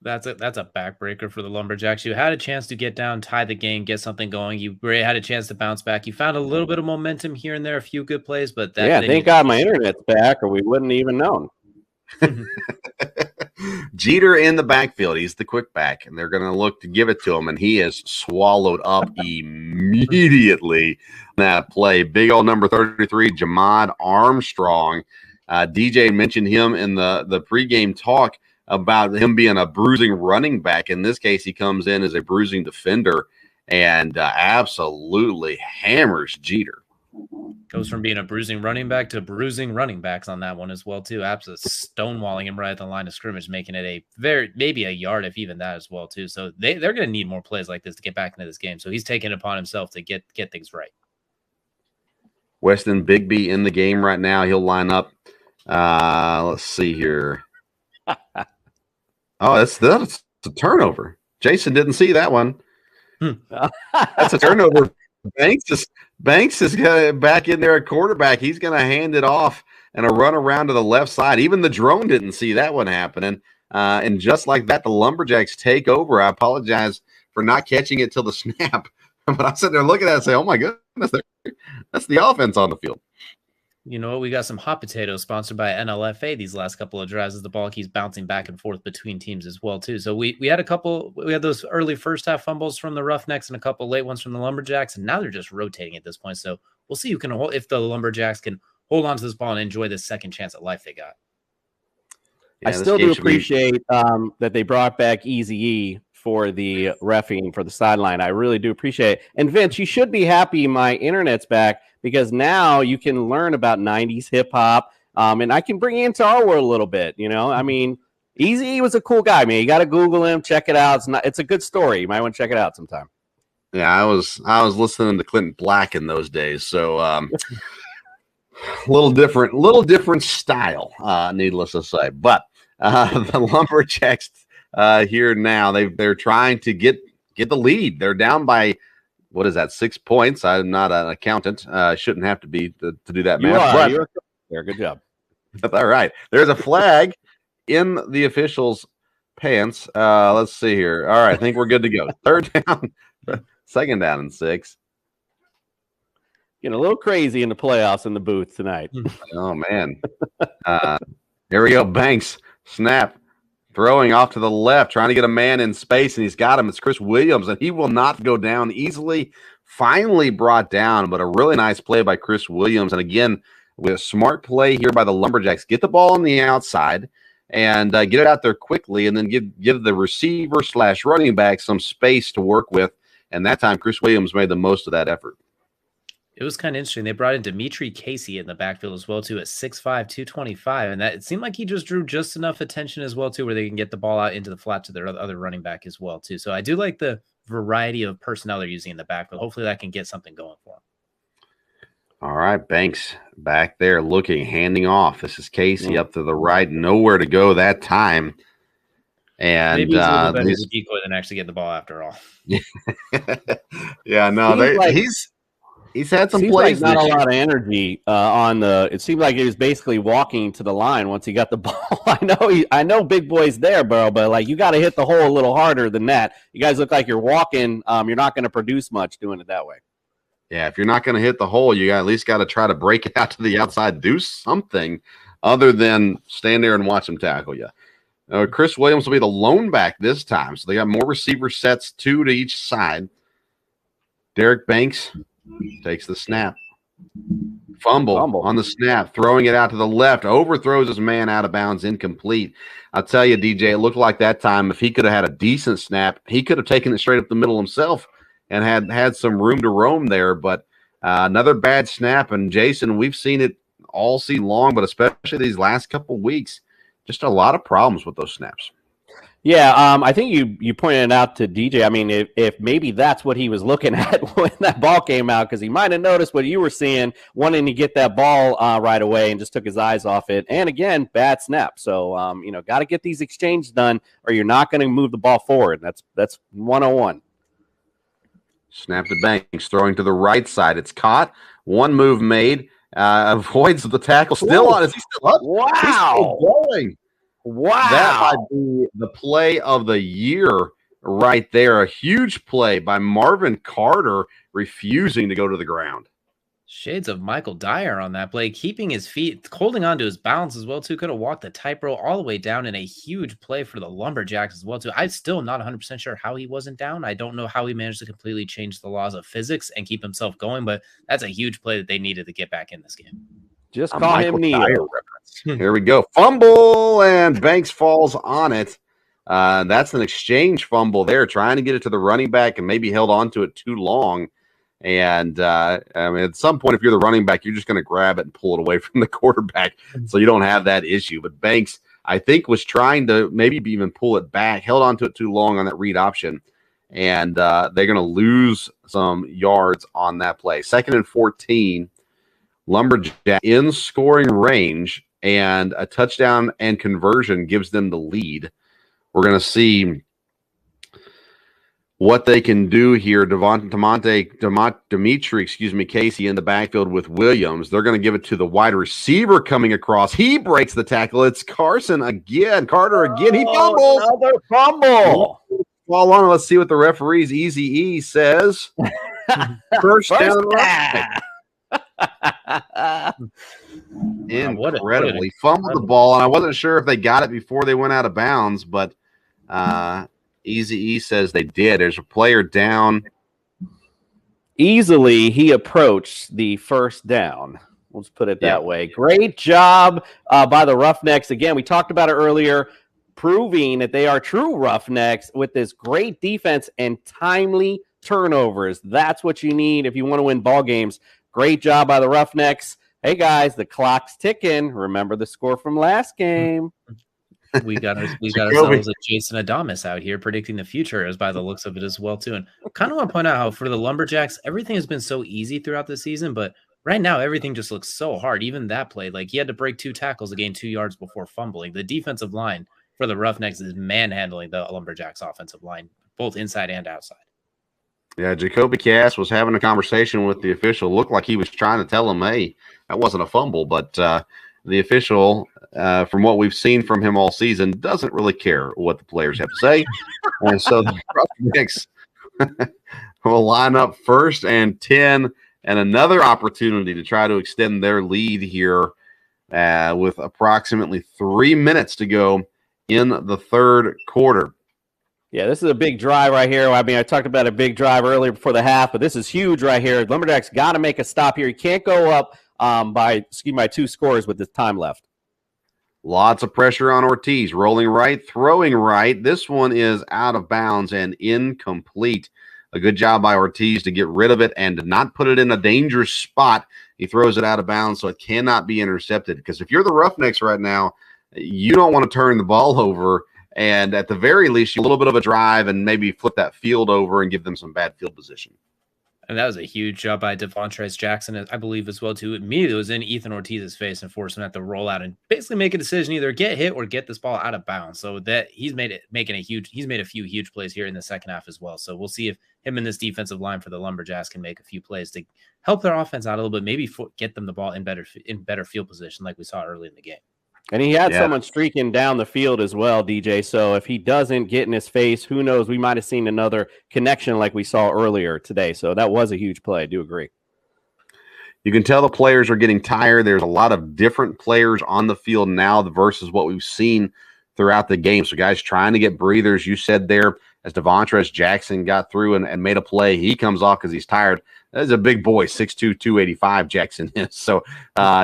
That's a backbreaker for the Lumberjacks. You had a chance to get down, tie the game, get something going. You had a chance to bounce back. You found a little bit of momentum here and there, a few good plays, but thank God my internet's back, or we wouldn't even known. Jeter in the backfield. He's the quick back, and they're going to look to give it to him, and he is swallowed up immediately. That play, big old number 33, Jamad Armstrong. DJ mentioned him in the pregame talk about him being a bruising running back. In this case, he comes in as a bruising defender and absolutely hammers Jeter. Goes from being a bruising running back to bruising running backs on that one as well, too. Absolutely stonewalling him right at the line of scrimmage, making it maybe a yard, if even that as well, too. So they're going to need more plays like this to get back into this game. So he's taking it upon himself to get things right. Weston Bigby in the game right now. He'll line up. Let's see here. Oh, that's a turnover. Jason didn't see that one. That's a turnover. Banks is back in there at quarterback. He's going to hand it off and a run around to the left side. Even the drone didn't see that one happening. And just like that, the Lumberjacks take over. I apologize for not catching it till the snap. But I'm sitting there looking at it and say, oh, my goodness, that's the offense on the field. You know what? We got some hot potatoes sponsored by NLFA these last couple of drives as the ball keeps bouncing back and forth between teams as well, too. So we had those early first half fumbles from the Roughnecks and a couple late ones from the Lumberjacks, and now they're just rotating at this point. So we'll see if the Lumberjacks can hold on to this ball and enjoy this second chance at life they got. Yeah, I still do appreciate that they brought back Eazy-E for the reffing for the sideline. I really do appreciate it. And Vince, you should be happy my internet's back, because now you can learn about 90s hip hop, and I can bring you into our world a little bit. I mean, Eazy-E was a cool guy, man. You got to Google him, check it out. It's a good story. You might want to check it out sometime. Yeah, I was listening to Clinton Black in those days, so little different style, needless to say. But the Lumberjacks here now, they're trying to get the lead. They're down by, what is that, 6 points? I'm not an accountant. Shouldn't have to be to do that math. You're there. Good job. All right. There's a flag in the officials' pants. Let's see here. All right. I think we're good to go. Third down, second down and 6. Getting a little crazy in the playoffs in the booth tonight. Oh, man. Here we go. Banks. Snap. Throwing off to the left, trying to get a man in space, and he's got him. It's Chris Williams, and he will not go down easily. Finally brought down, but a really nice play by Chris Williams. And again, with a smart play here by the Lumberjacks, get the ball on the outside and get it out there quickly, and then give the receiver / running back some space to work with. And that time, Chris Williams made the most of that effort. It was kind of interesting. They brought in Dimitri Casey in the backfield as well, too, at 6'5", 225. And that it seemed like he just drew just enough attention as well, too, where they can get the ball out into the flat to their other running back as well, too. So I do like the variety of personnel they're using in the backfield. Hopefully that can get something going for them. All right, Banks back there looking, handing off. This is Casey up to the right. Nowhere to go that time. And maybe he's a little better as a decoy than actually get the ball after all. Yeah, no, he's had some plays. Like not a lot of energy on the. It seemed like he was basically walking to the line once he got the ball. I know, big boy's there, bro, but like you got to hit the hole a little harder than that. You guys look like you're walking. You're not going to produce much doing it that way. Yeah, if you're not going to hit the hole, you at least got to try to break it out to the outside, do something other than stand there and watch them tackle you. Chris Williams will be the lone back this time, so they got more receiver sets, 2 to each side. Derek Banks takes the snap. Fumble on the snap, throwing it out to the left, overthrows his man out of bounds, incomplete. I'll tell you, DJ, it looked like that time if he could have had a decent snap, he could have taken it straight up the middle himself and had some room to roam there. But another bad snap, and Jason, we've seen it all season long, but especially these last couple weeks, just a lot of problems with those snaps. Yeah, I think you pointed it out to DJ. I mean, if maybe that's what he was looking at when that ball came out, because he might have noticed what you were seeing, wanting to get that ball right away, and just took his eyes off it. And again, bad snap. So got to get these exchanges done, or you're not going to move the ball forward. That's 101. Snap to Banks, throwing to the right side. It's caught. One move made. Avoids the tackle. Still on. Is he still up? Wow. He's still going. Wow. That might be the play of the year right there. A huge play by Marvin Carter, refusing to go to the ground. Shades of Michael Dyer on that play, keeping his feet, holding on to his balance as well, too. Could have walked the tightrope all the way down in a huge play for the Lumberjacks as well, too. I'm still not 100% sure how he wasn't down. I don't know how he managed to completely change the laws of physics and keep himself going, but that's a huge play that they needed to get back in this game. Just call him Neo. Here we go. Fumble, and Banks falls on it. That's an exchange fumble there, trying to get it to the running back and maybe held on to it too long. And at some point, if you're the running back, you're just going to grab it and pull it away from the quarterback, so you don't have that issue. But Banks, I think, was trying to maybe even pull it back, held on to it too long on that read option, and they're going to lose some yards on that play. 2nd and 14. Lumberjack in scoring range, and a touchdown and conversion gives them the lead. We're going to see what they can do here. Dimitri, Casey in the backfield with Williams. They're going to give it to the wide receiver coming across. He breaks the tackle. It's Carson again. Carter again. He fumbles. Another fumble. Fall on. Let's see what the referee's Easy E says. First down. Incredible. He fumbled the ball, and I wasn't sure if they got it before they went out of bounds, but Easy E says they did. There's a player down. Easily, he approached the first down. Let's put it that way. Great job by the Roughnecks. Again, we talked about it earlier, proving that they are true Roughnecks with this great defense and timely turnovers. That's what you need if you want to win ball games. Great job by the Roughnecks. Hey, guys, the clock's ticking. Remember the score from last game. We got ourselves a Jason Adamas out here predicting the future, as by the looks of it as well, too. And kind of want to point out how for the Lumberjacks, everything has been so easy throughout the season, but right now everything just looks so hard. Even that play, like he had to break 2 tackles to gain 2 yards before fumbling. The defensive line for the Roughnecks is manhandling the Lumberjacks offensive line, both inside and outside. Yeah, Jacoby Cass was having a conversation with the official. Looked like he was trying to tell him, hey, that wasn't a fumble. But the official, from what we've seen from him all season, doesn't really care what the players have to say. And so the Roughnecks will line up 1st and 10, and another opportunity to try to extend their lead here with approximately 3 minutes to go in the 3rd quarter. Yeah, this is a big drive right here. I mean, I talked about a big drive earlier before the half, but this is huge right here. Lumberjacks got to make a stop here. You can't go up by 2 scores with this time left. Lots of pressure on Ortiz. Rolling right, throwing right. This one is out of bounds and incomplete. A good job by Ortiz to get rid of it and to not put it in a dangerous spot. He throws it out of bounds so it cannot be intercepted. Because if you're the Roughnecks right now, you don't want to turn the ball over. And at the very least, a little bit of a drive and maybe flip that field over and give them some bad field position. And that was a huge job by Devontrez Jackson, I believe, as well, too. Immediately it was in Ethan Ortiz's face and forced him to have to roll out and basically make a decision, either get hit or get this ball out of bounds. So that he's made a few huge plays here in the second half as well. So we'll see if him and this defensive line for the Lumberjacks can make a few plays to help their offense out a little bit, maybe get them the ball in better field position like we saw early in the game. And he had someone streaking down the field as well, DJ. So if he doesn't get in his face, who knows? We might have seen another connection like we saw earlier today. So that was a huge play. I do agree. You can tell the players are getting tired. There's a lot of different players on the field now versus what we've seen throughout the game. So guys trying to get breathers. You said there as Devontrez Jackson got through and made a play, he comes off because he's tired. That's a big boy, 6'2", 285 Jackson is. So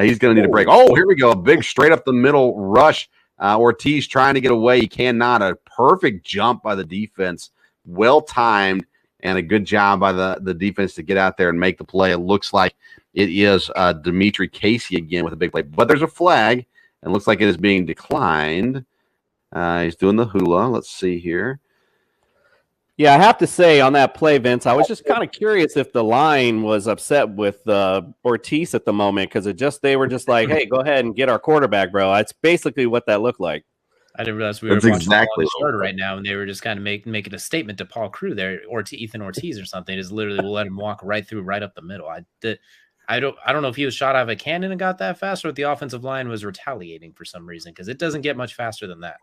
he's going to need a break. Oh, here we go. A big straight up the middle rush. Ortiz trying to get away. He cannot. A perfect jump by the defense. Well-timed and a good job by the defense to get out there and make the play. It looks like it is Dimitri Casey again with a big play. But there's a flag. It looks like it is being declined. He's doing the hula. Let's see here. Yeah, I have to say on that play, Vince, I was just kind of curious if the line was upset with Ortiz at the moment because they were just like, hey, go ahead and get our quarterback, bro. That's basically what that looked like. I didn't realize we were watching the starter right now, and they were just kind of making a statement to Paul Crew there, or to Ethan Ortiz or something. Just literally will let him walk right up the middle. I don't know if he was shot out of a cannon and got that fast, or if the offensive line was retaliating for some reason, because it doesn't get much faster than that.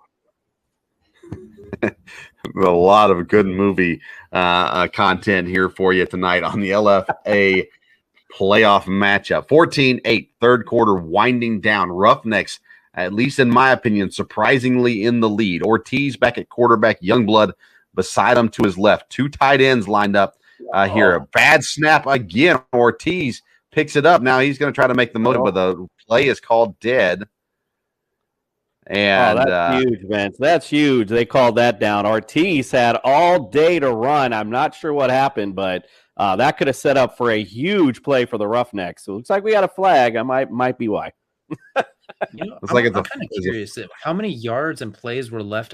A lot of good movie content here for you tonight on the LFA playoff matchup. 14-8, third quarter winding down. Roughnecks, at least in my opinion, surprisingly in the lead. Ortiz back at quarterback, Youngblood beside him to his left. Two tight ends lined up here. A bad snap again. Ortiz picks it up. Now he's going to try to make the motive, but the play is called dead. And that's huge, Vince. That's huge. They called that down. Ortiz had all day to run. I'm not sure what happened, but that could have set up for a huge play for the Roughnecks. So it looks like we got a flag. I might be why. I'm kind of curious how many yards and plays were left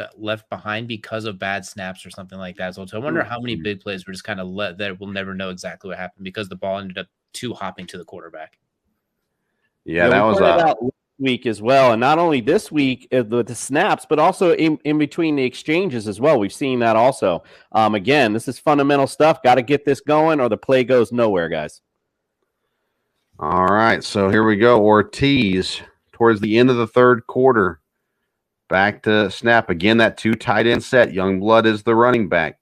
behind because of bad snaps or something like that. So I wonder how many big plays were just kind of that we'll never know exactly what happened because the ball ended up hopping to the quarterback. Yeah, that was out week as well, and not only this week with the snaps, but also in between the exchanges as well. We've seen that also. Again, this is fundamental stuff. Got to get this going, or the play goes nowhere, guys. All right, so here we go. Ortiz towards the end of the third quarter, back to snap again. That two tight end set. Youngblood is the running back,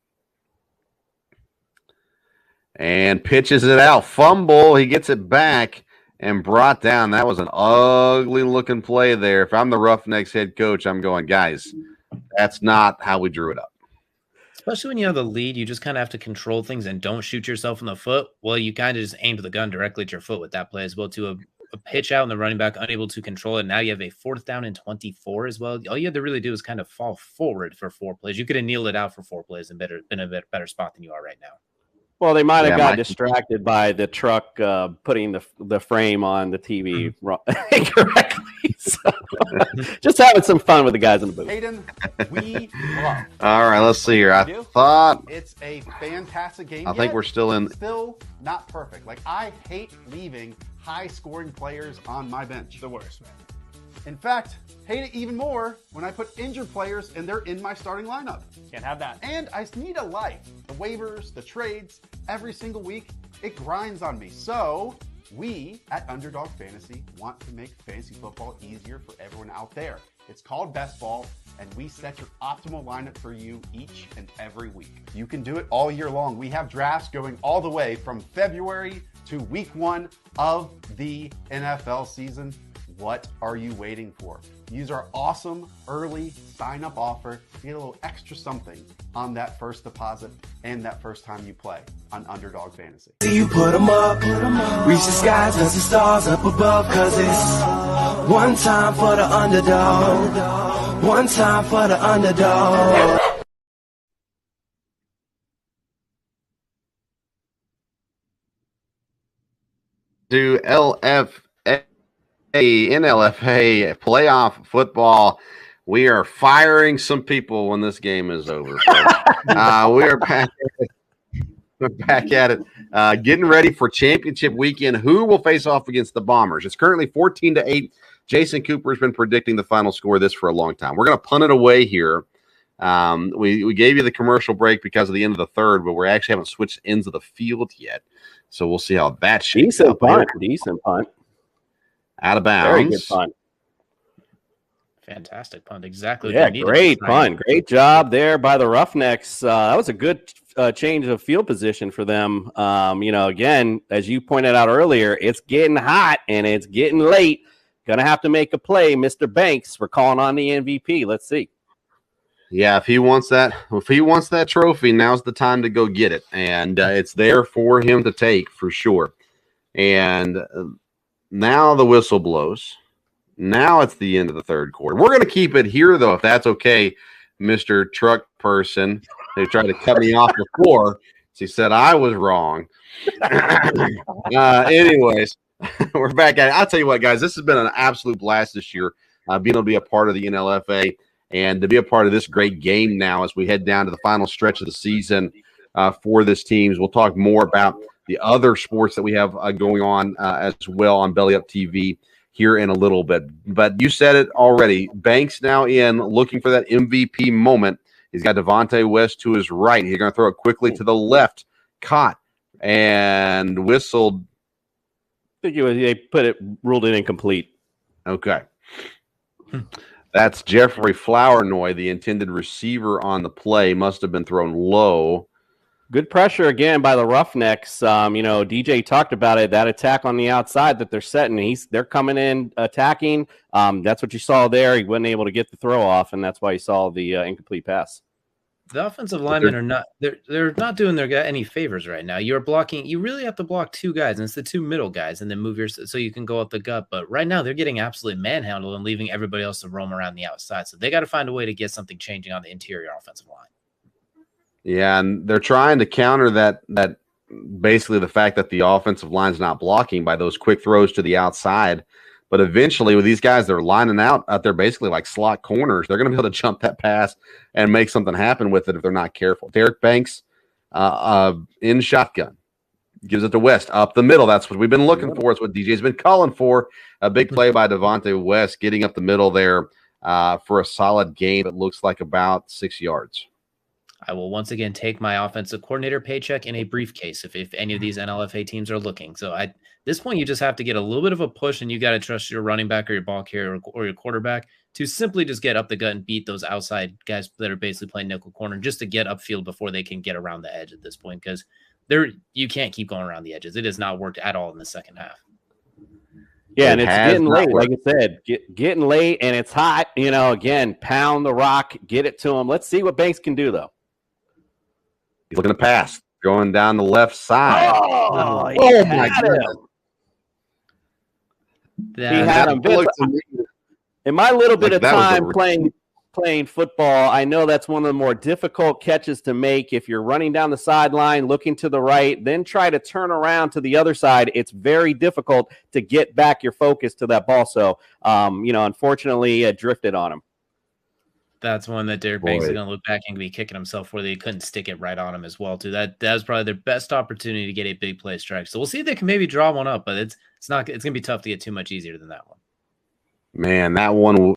and pitches it out. Fumble. He gets it back. And brought down. That was an ugly-looking play there. If I'm the Roughnecks head coach, I'm going, guys, that's not how we drew it up. Especially when you have the lead, you just kind of have to control things and don't shoot yourself in the foot. Well, you kind of just aimed the gun directly at your foot with that play as well, to a pitch out and the running back unable to control it. Now you have a 4th down and 24 as well. All you had to really do is kind of fall forward for 4 plays. You could have kneeled it out for 4 plays and been a better spot than you are right now. Well, they might have got distracted by the truck putting the frame on the TV incorrectly. So, just having some fun with the guys in the booth. Hayden, we love. All right, let's see here. I thought it's a fantastic game. I think we're still in. Still not perfect. Like, I hate leaving high-scoring players on my bench. The worst, man. In fact, hate it even more when I put injured players and they're in my starting lineup. Can't have that. And I need a life. The waivers, the trades, every single week, it grinds on me. So we at Underdog Fantasy want to make fantasy football easier for everyone out there. It's called Best Ball, and we set your optimal lineup for you each and every week. You can do it all year long. We have drafts going all the way from February to week 1 of the NFL season. What are you waiting for? Use our awesome early sign-up offer to get a little extra something on that first deposit and that first time you play on Underdog Fantasy. You put them up, reach the skies, cause the stars up above, cause it's one time for the underdog, one time for the underdog. To LFA, NLFA playoff football. We are firing some people when this game is over. We are back. We're back at it, getting ready for championship weekend. Who will face off against the Bombers? It's currently 14-8. Jason Cooper has been predicting the final score of this for a long time. We're going to punt it away here. We gave you the commercial break because of the end of the third, but we actually haven't switched ends of the field yet. So we'll see how that shakes out. Decent punt. Out of bounds. Very good punt. Fantastic punt. Exactly. Yeah, great punt. Great job there by the Roughnecks. That was a good change of field position for them. Again, as you pointed out earlier, it's getting hot and it's getting late. Going to have to make a play. Mr. Banks, we're calling on the MVP. Let's see. Yeah, if he wants that trophy, now's the time to go get it, and it's there for him to take for sure. And now the whistle blows. Now it's the end of the third quarter. We're going to keep it here, though, if that's okay, Mr. Truck Person, who tried to cut me off before. She said I was wrong. Anyways, we're back at it. I'll tell you what, guys, this has been an absolute blast this year, being able to be a part of the NLFA and to be a part of this great game now as we head down to the final stretch of the season for this teams. We'll talk more about the other sports that we have going on as well on Belly Up TV here in a little bit. But you said it already. Banks now in, looking for that MVP moment. He's got Devontae West to his right. He's going to throw it quickly to the left. Caught and whistled. I think they ruled it incomplete. Okay. That's Jeffrey Flournoy, the intended receiver on the play. Must have been thrown low. Good pressure again by the Roughnecks. DJ talked about it, that attack on the outside that they're setting. They're coming in attacking. That's what you saw there. He wasn't able to get the throw off, and that's why you saw the incomplete pass. The offensive linemen are not they're not doing their guy any favors right now. You're blocking, you really have to block two guys, and it's the two middle guys, and then move so you can go up the gut. But right now they're getting absolutely manhandled and leaving everybody else to roam around the outside. So they got to find a way to get something changing on the interior offensive line. Yeah, and they're trying to counter that basically the fact that the offensive line's not blocking by those quick throws to the outside. But eventually, with these guys, they're lining out there basically like slot corners. They're going to be able to jump that pass and make something happen with it if they're not careful. Derek Banks in shotgun. Gives it to West up the middle. That's what we've been looking for. It's what DJ's been calling for. A big play by Devontae West getting up the middle there for a solid gain. It looks like about 6 yards. I will once again take my offensive coordinator paycheck in a briefcase if any of these NLFA teams are looking. So at this point, you just have to get a little bit of a push, and you got to trust your running back or your ball carrier or your quarterback to simply just get up the gut and beat those outside guys that are basically playing nickel corner just to get upfield before they can get around the edge at this point, because you can't keep going around the edges. It has not worked at all in the second half. Yeah, and it's getting late, like I said, getting late, and it's hot. Again, pound the rock, get it to him. Let's see what Banks can do, though. He's looking to pass, going down the left side. Oh my God. He had him. In my little bit of time playing football, I know that's one of the more difficult catches to make. If you're running down the sideline, looking to the right, then try to turn around to the other side, it's very difficult to get back your focus to that ball. So, unfortunately, it drifted on him. That's one that Derek Banks is going to look back and be kicking himself where they couldn't stick it right on him as well, too. That was probably their best opportunity to get a big play strike. So we'll see if they can maybe draw one up, but it's going to be tough to get too much easier than that one. Man, that one,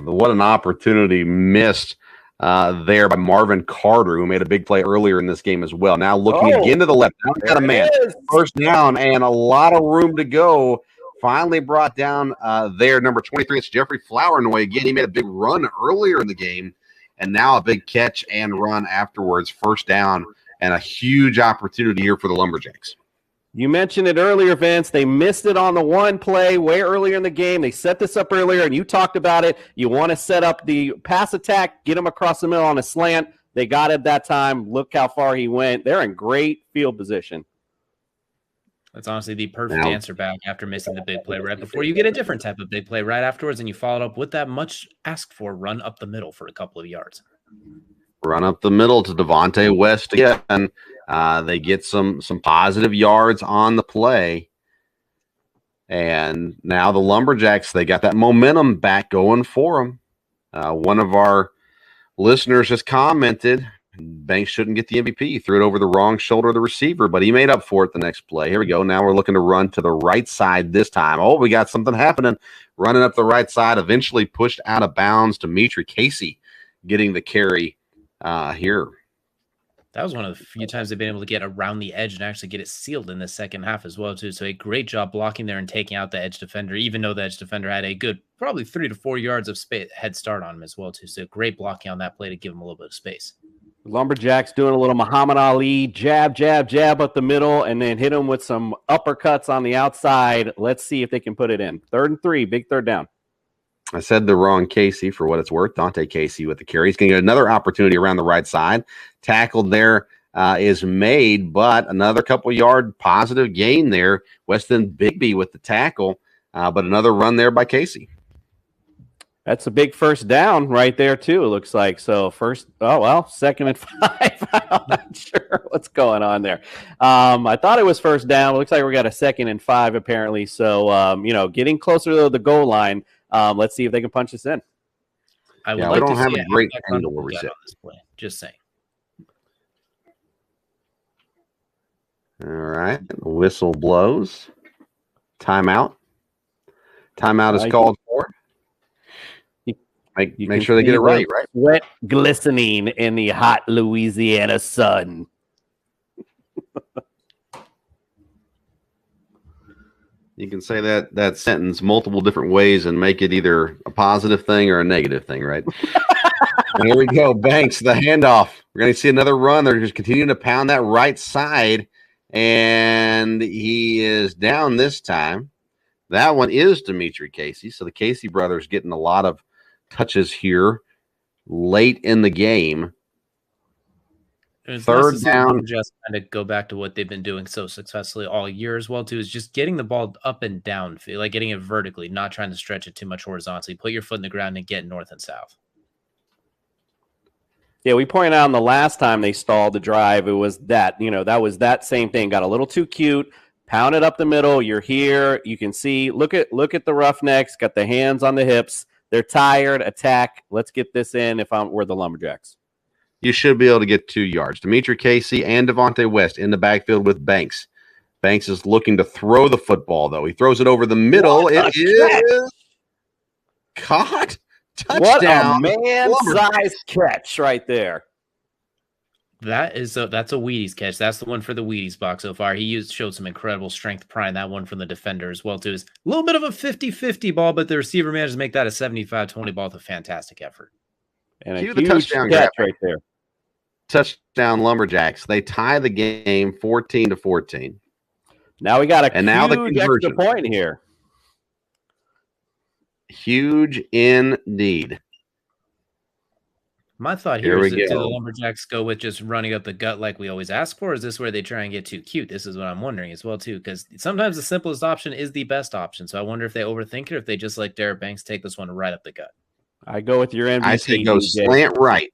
what an opportunity missed there by Marvin Carter, who made a big play earlier in this game as well. Now looking again to the left. Now got a man. First down and a lot of room to go. Finally brought down there, number 23. It's Jeffrey Flournoy again. He made a big run earlier in the game, and now a big catch and run afterwards. First down and a huge opportunity here for the Lumberjacks. You mentioned it earlier, Vince. They missed it on the one play way earlier in the game. They set this up earlier, and you talked about it. You want to set up the pass attack, get him across the middle on a slant. They got it that time. Look how far he went. They're in great field position. That's honestly the perfect answer back after missing the big play right before. You get a different type of big play right afterwards, and you follow it up with that much asked for run up the middle for a couple of yards. Run up the middle to Devontae West again. They get some positive yards on the play. And now the Lumberjacks, they got that momentum back going for them. One of our listeners just commented, Banks shouldn't get the MVP. He threw it over the wrong shoulder of the receiver, but he made up for it the next play. Here we go. Now we're looking to run to the right side this time. Oh, we got something happening. Running up the right side, eventually pushed out of bounds. Dimitri Casey getting the carry here. That was one of the few times they've been able to get around the edge and actually get it sealed in the second half as well, too. So a great job blocking there and taking out the edge defender, even though the edge defender had a good probably 3 to 4 yards of head start on him as well, too. So great blocking on that play to give him a little bit of space. Lumberjacks doing a little Muhammad Ali, jab up the middle, and then hit him with some uppercuts on the outside. Let's see if they can put it in. 3rd and 3, big third down. I said the wrong Casey for what it's worth. Dante Casey with the carry. He's going to get another opportunity around the right side. Tackled there is made, but another couple yard positive gain there. Weston Bigby with the tackle, but another run there by Casey. That's a big first down right there, too, it looks like. So second and 5. I'm not sure what's going on there. I thought it was first down. It looks like we got a 2nd and 5, apparently. So, getting closer to the goal line. Let's see if they can punch us in. I would we like don't to have see a great angle where on we sit. this play. Just saying. All right. Whistle blows. Timeout. Timeout is called for. Make sure they get it right? Sweat glistening in the hot Louisiana sun. You can say that sentence multiple different ways and make it either a positive thing or a negative thing, right? And here we go. Banks, the handoff. We're going to see another run. They're just continuing to pound that right side, and he is down this time. That one is Dimitri Casey. So the Casey brothers getting a lot of touches here late in the game. Third down. Just kind of go back to what they've been doing so successfully all year as well, too, is just getting the ball up and down, like getting it vertically, not trying to stretch it too much horizontally. Put your foot in the ground and get north and south. Yeah, we pointed out the last time they stalled the drive, it was that was that same thing. Got a little too cute, pounded up the middle. You're here. You can see, look at the Roughnecks, got the hands on the hips. They're tired, attack. Let's get this in we're the Lumberjacks. You should be able to get 2 yards. Dimitri Casey and Devontae West in the backfield with Banks. Banks is looking to throw the football, though. He throws it over the middle. It is caught. Touchdown. What a man-sized catch right there. That's a Wheaties catch. That's the one for the Wheaties box so far. He showed some incredible strength prying that one from the defender as well, too. It's a little bit of a 50-50 ball, but the receiver managed to make that a 75-20 ball with a fantastic effort. And a huge touchdown catch right there. Touchdown Lumberjacks. They tie the game 14-14. Now we got a huge extra point here. Huge indeed. My thought here is, do the Lumberjacks go with just running up the gut like we always ask for? Or is this where they try and get too cute? This is what I'm wondering as well, too, because sometimes the simplest option is the best option. So I wonder if they overthink it or if they just like Derek Banks take this one right up the gut. I go with your MVP. I say go slant right.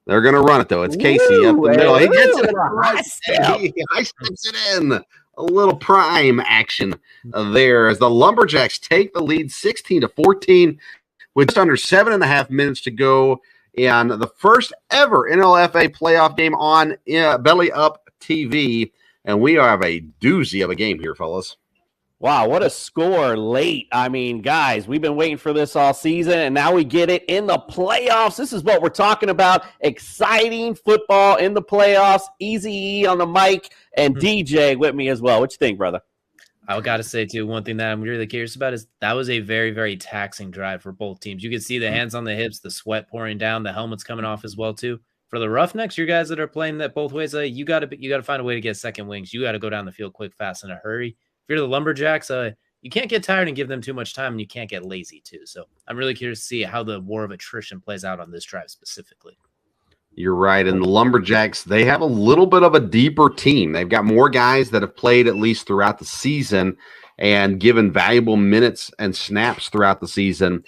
They're going to run it, though. It's Casey up the middle. He gets it. He steps it in. A little prime action there as the Lumberjacks take the lead 16-14 with just under 7.5 minutes to go in the first ever NLFA playoff game on Belly Up TV. And we have a doozy of a game here, fellas. Wow, what a score late. I mean, guys, we've been waiting for this all season, and now we get it in the playoffs. This is what we're talking about. Exciting football in the playoffs. Easy E on the mic, and DJ with me as well. What you think, brother? I got to say, too, one thing that I'm really curious about is that was a very, very taxing drive for both teams. You could see the hands on the hips, the sweat pouring down, the helmets coming off as well, too. For the Roughnecks, you guys that are playing that both ways, you got to find a way to get second wings. You got to go down the field quick, fast, in a hurry. If you're the Lumberjacks, you can't get tired and give them too much time, and you can't get lazy, too. So I'm really curious to see how the war of attrition plays out on this drive specifically. You're right. And the Lumberjacks, they have a little bit of a deeper team. They've got more guys that have played at least throughout the season and given valuable minutes and snaps throughout the season.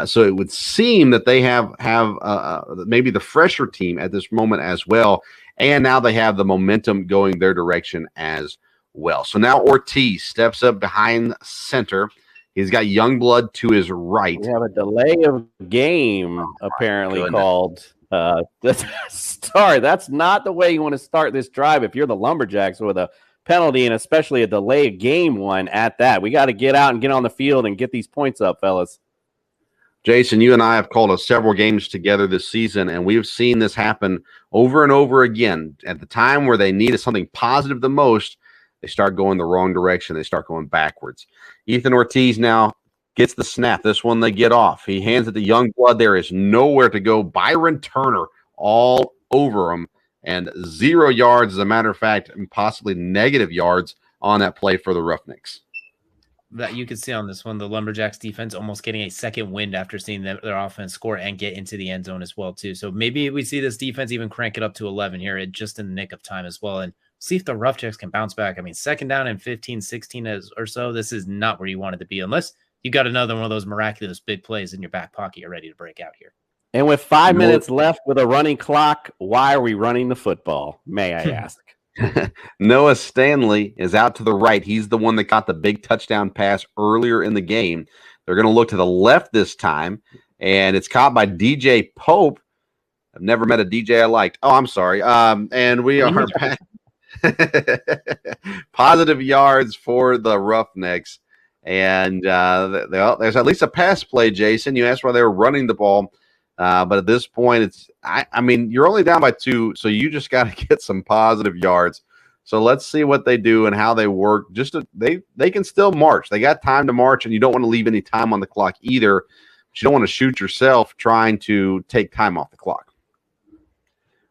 So it would seem that they have maybe the fresher team at this moment as well. And now they have the momentum going their direction as well. So now Ortiz steps up behind center. He's got Youngblood to his right. We have a delay of game apparently called. That's not the way you want to start this drive if you're the Lumberjacks with a penalty and especially a delay of game one at that. We got to get out and get on the field and get these points up, fellas. Jason, you and I have called several games together this season, and we've seen this happen over and over again. At the time where they needed something positive the most, they start going the wrong direction. They start going backwards. Ethan Ortiz now gets the snap. This one they get off. He hands it to Youngblood. There is nowhere to go. Byron Turner all over him. And 0 yards, as a matter of fact, and possibly negative yards on that play for the Roughnecks. that you could see on this one, the Lumberjacks defense almost getting a second wind after seeing their offense score and get into the end zone as well too. So maybe we see this defense even crank it up to 11 here just in the nick of time as well. And see if the Roughjacks can bounce back. I mean, second down and 15, 16 or so, this is not where you wanted to be unless you got another one of those miraculous big plays in your back pocket. You're ready to break out here. And with 5 minutes left with a running clock, why are we running the football, may I ask? Noah Stanley is out to the right. He's the one that got the big touchdown pass earlier in the game. They're going to look to the left this time, and it's caught by DJ Pope. I've never met a DJ I liked. Oh, I'm sorry. And we are back. Positive yards for the Roughnecks. And there's at least a pass play, Jason. You asked why they were running the ball. But at this point, I mean, you're only down by 2, so you just got to get some positive yards. So let's see what they do and how they work. They can still march. They got time to march, and you don't want to leave any time on the clock either. But you don't want to shoot yourself trying to take time off the clock.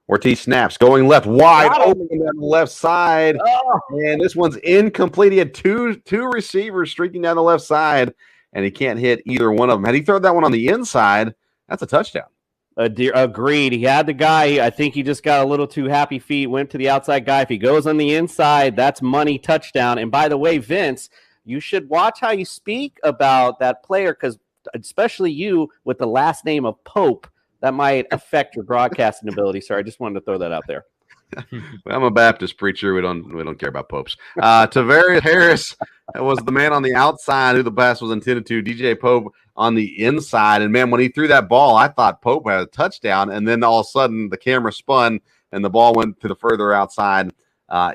Ortiz snaps, going left, wide open down the left side. And this one's incomplete. He had two receivers streaking down the left side, and he can't hit either one of them. Had he thrown that one on the inside, that's a touchdown. Agreed. He had the guy. I think he just got a little too happy feet, went to the outside guy. If he goes on the inside, that's money touchdown. And by the way, Vince, you should watch how you speak about that player, because especially you with the last name of Pope, that might affect your broadcasting ability. So I just wanted to throw that out there. Well, I'm a Baptist preacher. We don't care about popes. Tavarius Harris was the man on the outside who the pass was intended to. DJ Pope on the inside. And, man, when he threw that ball, I thought Pope had a touchdown. And then all of a sudden the camera spun and the ball went to the further outside,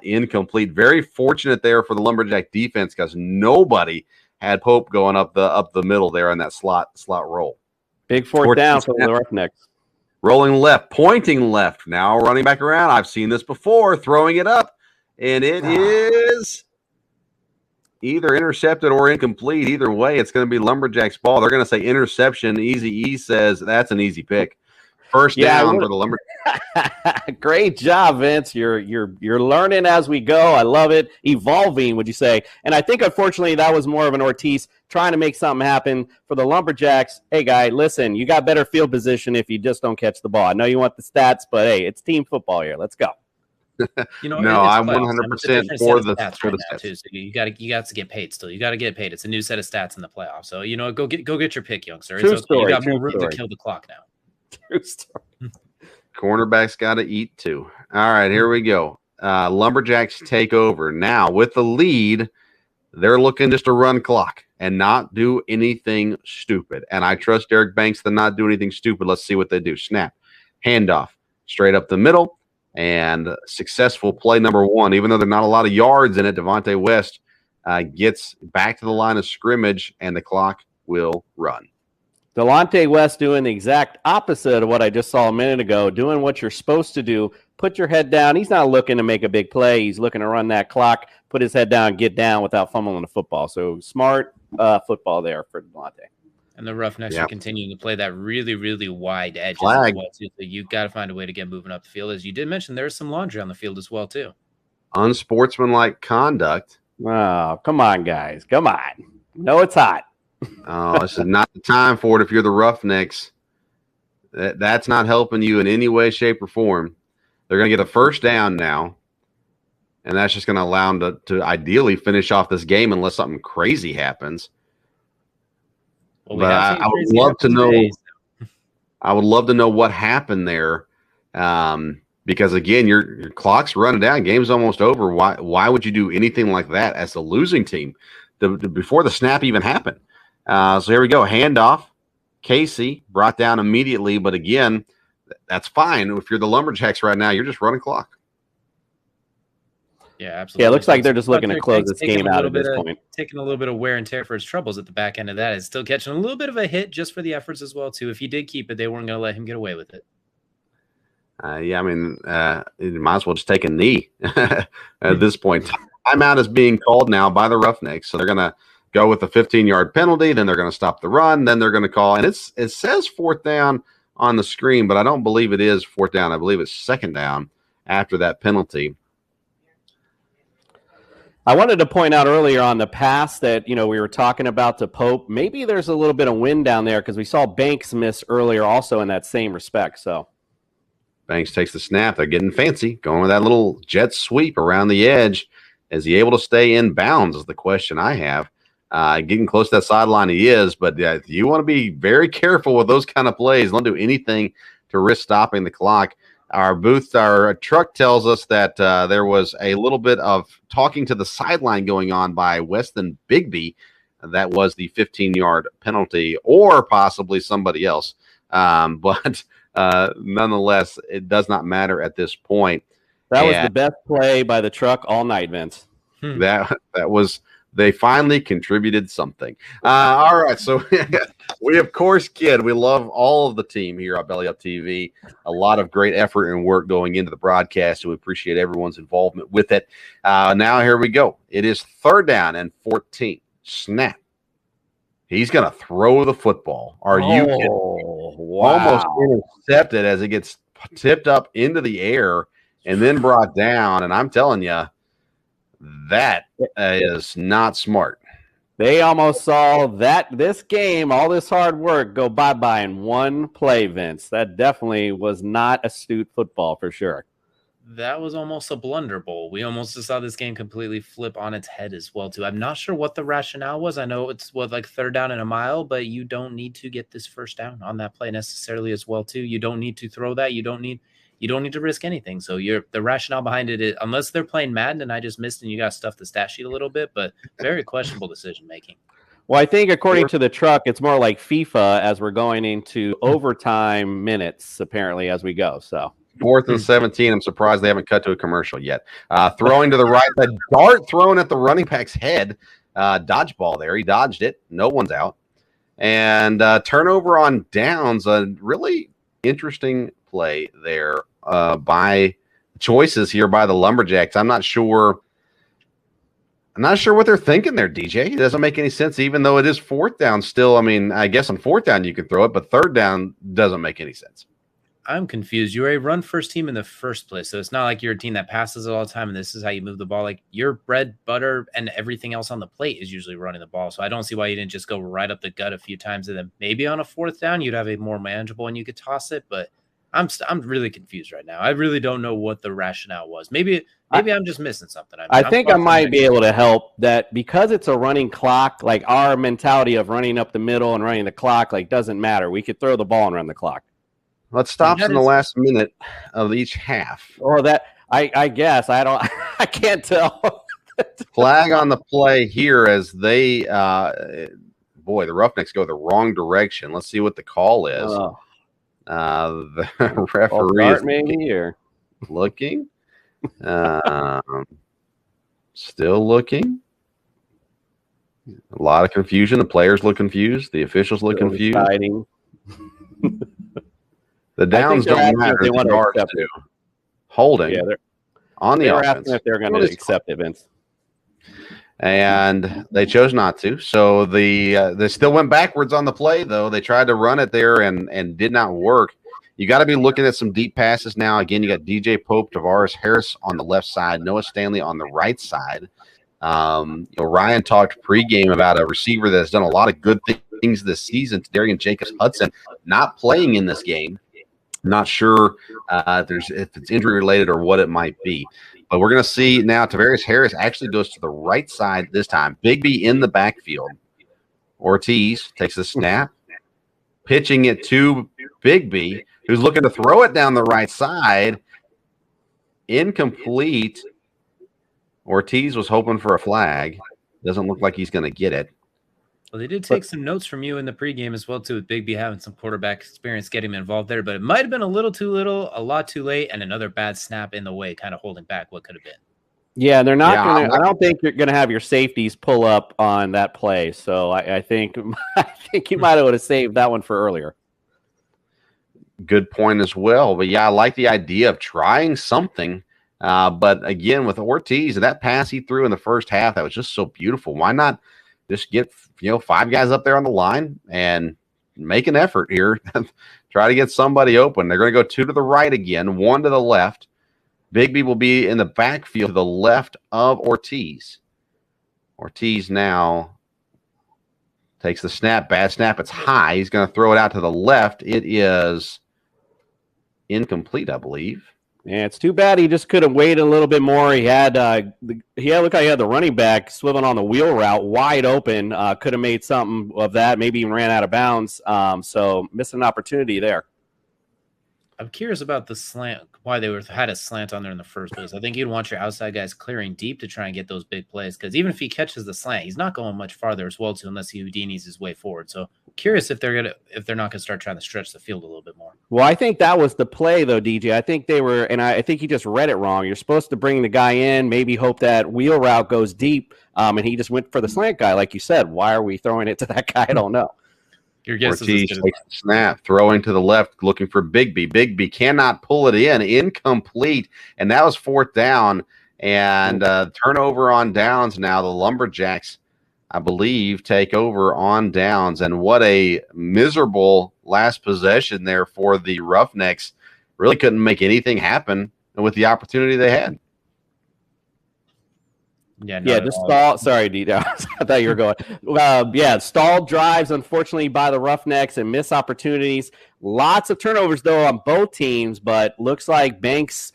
incomplete. Very fortunate there for the Lumberjack defense because nobody had Pope going up the middle there in that slot roll. Big fourth down for the Roughnecks. Rolling left, pointing left, now running back around. I've seen this before, throwing it up, and it is either intercepted or incomplete. Either way, it's going to be Lumberjacks ball. They're going to say interception. Easy E says that's an easy pick. First down for the Lumberjacks. Great job, Vince. You're learning as we go. I love it. Evolving, would you say? And I think, unfortunately, that was more of an Ortiz trying to make something happen for the Lumberjacks. Hey, guy, listen, you got better field position if you just don't catch the ball. I know you want the stats, but, hey, it's team football here. Let's go. No, I'm 100% for the stats too. So you got to get paid still. You got to get paid. It's a new set of stats in the playoffs. So go get your pick, youngster. True story. You got more room to kill the clock now. True story. Cornerback's got to eat too. All right, here we go. Lumberjacks take over now with the lead. They're looking just to run clock and not do anything stupid. And I trust Derek Banks to not do anything stupid. Let's see what they do. Snap, handoff, straight up the middle, and successful play number 1. Even though there's not a lot of yards in it, Devontae West gets back to the line of scrimmage, and the clock will run. Delonte West doing the exact opposite of what I just saw a minute ago, doing what you're supposed to do. Put your head down. He's not looking to make a big play. He's looking to run that clock, put his head down, get down without fumbling the football. So smart football there for Delonte. And the Roughnecks are continuing to play that really, really wide edge as well, too. So you got to find a way to get moving up the field. As you did mention, there's some laundry on the field as well, too. Unsportsmanlike conduct. Oh, come on, guys. Come on. No, it's hot. Oh, this is not the time for it if you're the Roughnecks. That's not helping you in any way, shape, or form. They're going to get a first down now, and that's just going to allow them to ideally finish off this game unless something crazy happens. Well, but I would love to know. I would love to know what happened there, because again, your clock's running down. Game's almost over. Why would you do anything like that as a losing team before the snap even happened? So here we go. Handoff. Casey brought down immediately, but again, that's fine. If you're the Lumberjacks right now, you're just running clock. Yeah, absolutely. Yeah, it looks like they're just looking to close this game out at this point. Taking a little bit of wear and tear for his troubles at the back end of that. Is still catching a little bit of a hit just for the efforts as well, too. If he did keep it, they weren't going to let him get away with it. Yeah, I mean, you might as well just take a knee at this point. Timeout is being called now by the Roughnecks, so they're going to go with a 15-yard penalty. Then they're going to stop the run. Then they're going to call, and it says fourth down on the screen, but I don't believe it is fourth down. I believe it's second down after that penalty. I wanted to point out earlier on the pass that, we were talking about to Pope. Maybe there's a little bit of wind down there because we saw Banks miss earlier also in that same respect. So Banks takes the snap. They're getting fancy, going with that little jet sweep around the edge. Is he able to stay in bounds is the question I have. Getting close to that sideline he is, but you want to be very careful with those kind of plays. Don't do anything to risk stopping the clock. Our truck tells us that there was a little bit of talking to the sideline going on by Weston Bigby. That was the 15-yard penalty, or possibly somebody else. But nonetheless, it does not matter at this point. That was the best play by the truck all night, Vince. That was. They finally contributed something. All right, so we, of course, kid. We love all of the team here at Belly Up TV. A lot of great effort and work going into the broadcast, and we appreciate everyone's involvement with it. Now, here we go. It is 3rd down and 14. Snap. He's going to throw the football. Are you kidding? Wow. Almost intercepted as it gets tipped up into the air and then brought down, and I'm telling you, that is not smart. They almost saw this game, all this hard work, go bye-bye in one play, Vince. That definitely was not astute football for sure. That was almost a blunder bowl. We almost just saw this game completely flip on its head as well, too. I'm not sure what the rationale was. I know it's like 3rd down and a mile, but you don't need to get this 1st down on that play necessarily as well, too. You don't need to throw that. You don't need to risk anything. So the rationale behind it is, unless they're playing Madden and I just missed and you got to stuff the stat sheet a little bit, but very questionable decision making. Well, I think according to the truck, it's more like FIFA as we're going into overtime minutes, apparently, as we go. So 4th and 17. I'm surprised they haven't cut to a commercial yet. Throwing to the right, the dart thrown at the running back's head. Dodgeball there. He dodged it. No one's out. And turnover on downs. A really interesting play there by choices here by the Lumberjacks. I'm not sure what they're thinking there, DJ. It doesn't make any sense, even though it is 4th down still. I mean, I guess on 4th down you can throw it, but 3rd down doesn't make any sense. I'm confused. You're a run-first team in the first place, so it's not like you're a team that passes it all the time and this is how you move the ball. Like, your bread, butter, and everything else on the plate is usually running the ball. So I don't see why you didn't just go right up the gut a few times, and then maybe on a 4th down you'd have a more manageable and you could toss it. But I'm really confused right now. I really don't know what the rationale was. Maybe I'm just missing something. I think I might be able to help that because it's a running clock. Like, our mentality of running up the middle and running the clock doesn't matter. We could throw the ball and run the clock. Let's stop in the last minute of each half. Or that I guess I can't tell. Flag on the play here as they the Roughnecks go the wrong direction. Let's see what the call is. The referee is maybe here looking. Still looking. A lot of confusion. The players look confused. The officials look confused. The downs don't matter. They want to accept it. Holding on the offense. Asking if they're going to accept it, Vince. And they chose not to. So they still went backwards on the play, though. They tried to run it there and did not work. You got to be looking at some deep passes now. Again, you got DJ Pope, Tavares Harris on the left side, Noah Stanley on the right side. Ryan talked pregame about a receiver that has done a lot of good things this season, Darian Jacobs-Hudson, not playing in this game. Not sure if it's injury related or what it might be. But we're going to see now Tavares Harris actually goes to the right side this time. Bigby in the backfield. Ortiz takes the snap, pitching it to Bigby, who's looking to throw it down the right side. Incomplete. Ortiz was hoping for a flag. Doesn't look like he's going to get it. Well, they did take some notes from you in the pregame as well, too, with Bigby having some quarterback experience, getting him involved there. But it might have been a little too little, a lot too late, and another bad snap in the way, kind of holding back what could have been. Yeah, they're not going to – I don't think you're going to have your safeties pull up on that play. So I think you might have saved that one for earlier. Good point as well. But, yeah, I like the idea of trying something. But, again, with Ortiz, that pass he threw in the first half, that was just so beautiful. Why not just get, 5 guys up there on the line and make an effort here? Try to get somebody open. They're going to go 2 to the right again, 1 to the left. Bigby will be in the backfield to the left of Ortiz. Ortiz now takes the snap. Bad snap. It's high. He's going to throw it out to the left. It is incomplete, I believe. Yeah, it's too bad he just could have waited a little bit more. He had looked like he had the running back swiveling on the wheel route wide open. Could have made something of that. Maybe even ran out of bounds. So missed an opportunity there. I'm curious about the slant, why they had a slant on there in the first place. I think you'd want your outside guys clearing deep to try and get those big plays, because even if he catches the slant, he's not going much farther as well too, unless he Houdini's his way forward. So curious if they're not gonna start trying to stretch the field a little bit more. Well, I think that was the play though, DJ. I think they were, and I think he just read it wrong. You're supposed to bring the guy in, maybe hope that wheel route goes deep, and he just went for the slant guy, like you said. Why are we throwing it to that guy? I don't know. Your guess Ortiz is takes the snap, throwing to the left, looking for Bigby. Bigby cannot pull it in, incomplete, and that was 4th down. And turnover on downs now. The Lumberjacks, I believe, take over on downs. And what a miserable last possession there for the Roughnecks. Really couldn't make anything happen with the opportunity they had. Yeah, just stall. Sorry, Dito. I thought you were going. Stalled drives, unfortunately, by the Roughnecks and missed opportunities. Lots of turnovers, though, on both teams, but looks like Banks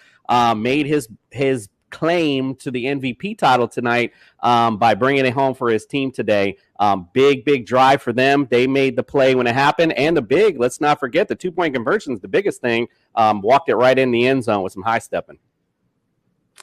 made his claim to the MVP title tonight by bringing it home for his team today. Big drive for them. They made the play when it happened, and let's not forget, the 2-point conversion is the biggest thing. Walked it right in the end zone with some high stepping.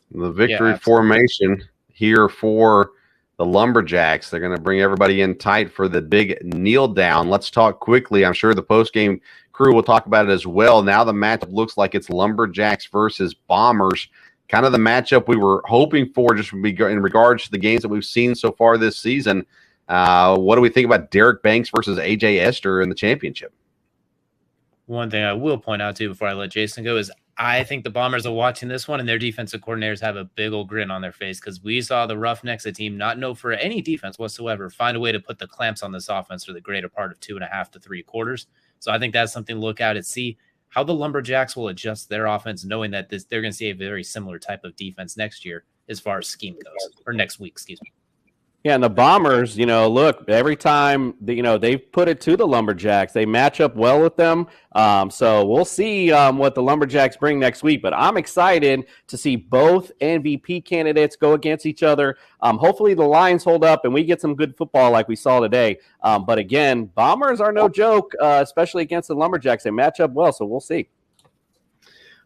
The victory formation here for the Lumberjacks. They're going to bring everybody in tight for the big kneel down. Let's talk quickly. I'm sure the post-game crew will talk about it as well. Now the matchup looks like it's Lumberjacks versus Bombers. Kind of the matchup we were hoping for, just in regards to the games that we've seen so far this season. What do we think about Derek Banks versus AJ Esther in the championship? One thing I will point out, too, before I let Jason go, is I think the Bombers are watching this one, and their defensive coordinators have a big old grin on their face, because we saw the Roughnecks, a team not known for any defense whatsoever, find a way to put the clamps on this offense for the greater part of 2.5 to 3 quarters. So I think that's something to look at and see how the Lumberjacks will adjust their offense, knowing that they're going to see a very similar type of defense next year as far as scheme goes, or next week, excuse me. Yeah, and the Bombers, look, every time, they've put it to the Lumberjacks. They match up well with them. So we'll see what the Lumberjacks bring next week. But I'm excited to see both MVP candidates go against each other. Hopefully the Lions hold up and we get some good football like we saw today. But again, Bombers are no joke, especially against the Lumberjacks. They match up well, so we'll see.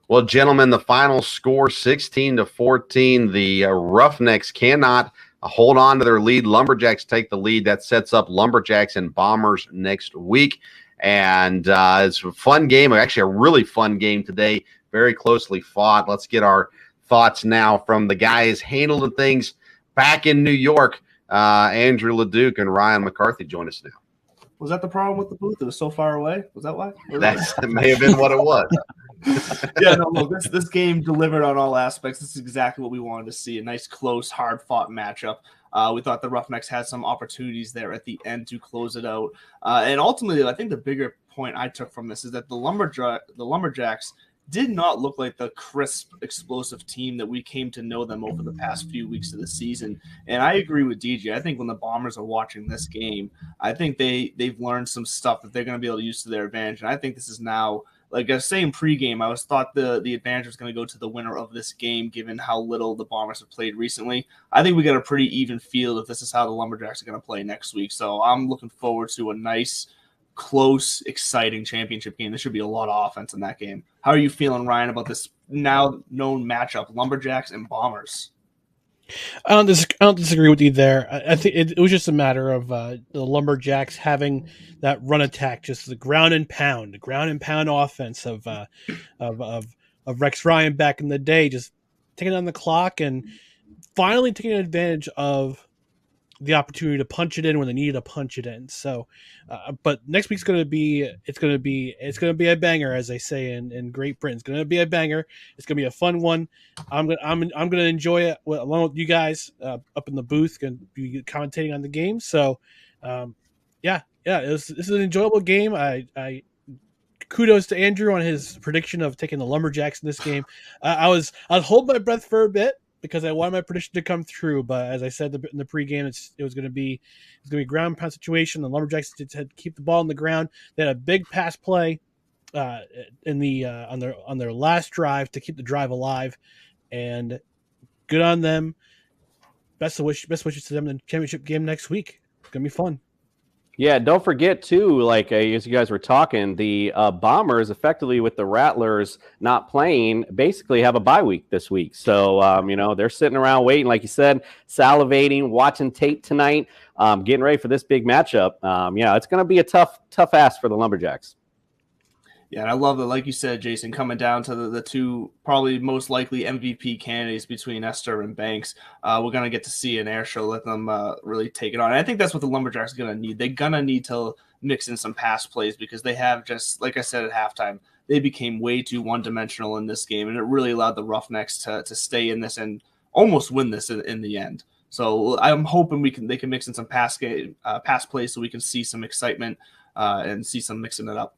Well, gentlemen, the final score, 16-14. The Roughnecks cannot hold on to their lead. Lumberjacks take the lead. That sets up Lumberjacks and Bombers next week. And it's a fun game, actually a really fun game today, very closely fought. Let's get our thoughts now from the guys handling things back in New York. Andrew LeDuc and Ryan McCarthy join us now. Was that the problem with the booth? It was so far away? Was that why? That may have been what it was. Yeah, no, look, this game delivered on all aspects. This is exactly what we wanted to see, a nice, close, hard-fought matchup. We thought the Roughnecks had some opportunities there at the end to close it out. And ultimately, I think the bigger point I took from this is that the Lumberjacks did not look like the crisp, explosive team that we came to know them over the past few weeks of the season. And I agree with DJ. I think when the Bombers are watching this game, I think they've learned some stuff that they're going to be able to use to their advantage. And I think this is now, like I was saying pregame, I thought the advantage was going to go to the winner of this game, given how little the Bombers have played recently. I think we got a pretty even field if this is how the Lumberjacks are going to play next week. So I'm looking forward to a nice, close, exciting championship game. There should be a lot of offense in that game. How are you feeling, Ryan, about this now known matchup, Lumberjacks and Bombers? I don't disagree with you there. I think it was just a matter of the Lumberjacks having that run attack, just the ground and pound offense of Rex Ryan back in the day, just taking on the clock and finally taking advantage of the opportunity to punch it in when they needed to punch it in. So, but next week's going to be a banger, as they say in Great Britain. It's going to be a banger. It's going to be a fun one. I'm going to enjoy it along with you guys up in the booth, going to be commentating on the game. So, this is an enjoyable game. I kudos to Andrew on his prediction of taking the Lumberjacks in this game. I was holding my breath for a bit. because I wanted my prediction to come through. But as I said in the pregame, it was going to be ground pound situation. The Lumberjacks had to keep the ball on the ground. They had a big pass play on their last drive to keep the drive alive, and good on them. Best wishes to them in the championship game next week. It's gonna be fun. Yeah, don't forget too, like as you guys were talking, the Bombers effectively with the Rattlers not playing basically have a bye week this week. So, they're sitting around waiting, like you said, salivating, watching tape tonight, getting ready for this big matchup. It's going to be a tough ask for the Lumberjacks. Yeah, and I love that, like you said, Jason, coming down to the two probably most likely MVP candidates between Esther and Banks. We're going to get to see an air show, let them really take it on. And I think that's what the Lumberjacks are going to need. They're going to need to mix in some pass plays because they have just, like I said at halftime, they became way too one-dimensional in this game, and it really allowed the Roughnecks to stay in this and almost win this in the end. So I'm hoping they can mix in some pass plays so we can see some excitement and see some mixing it up.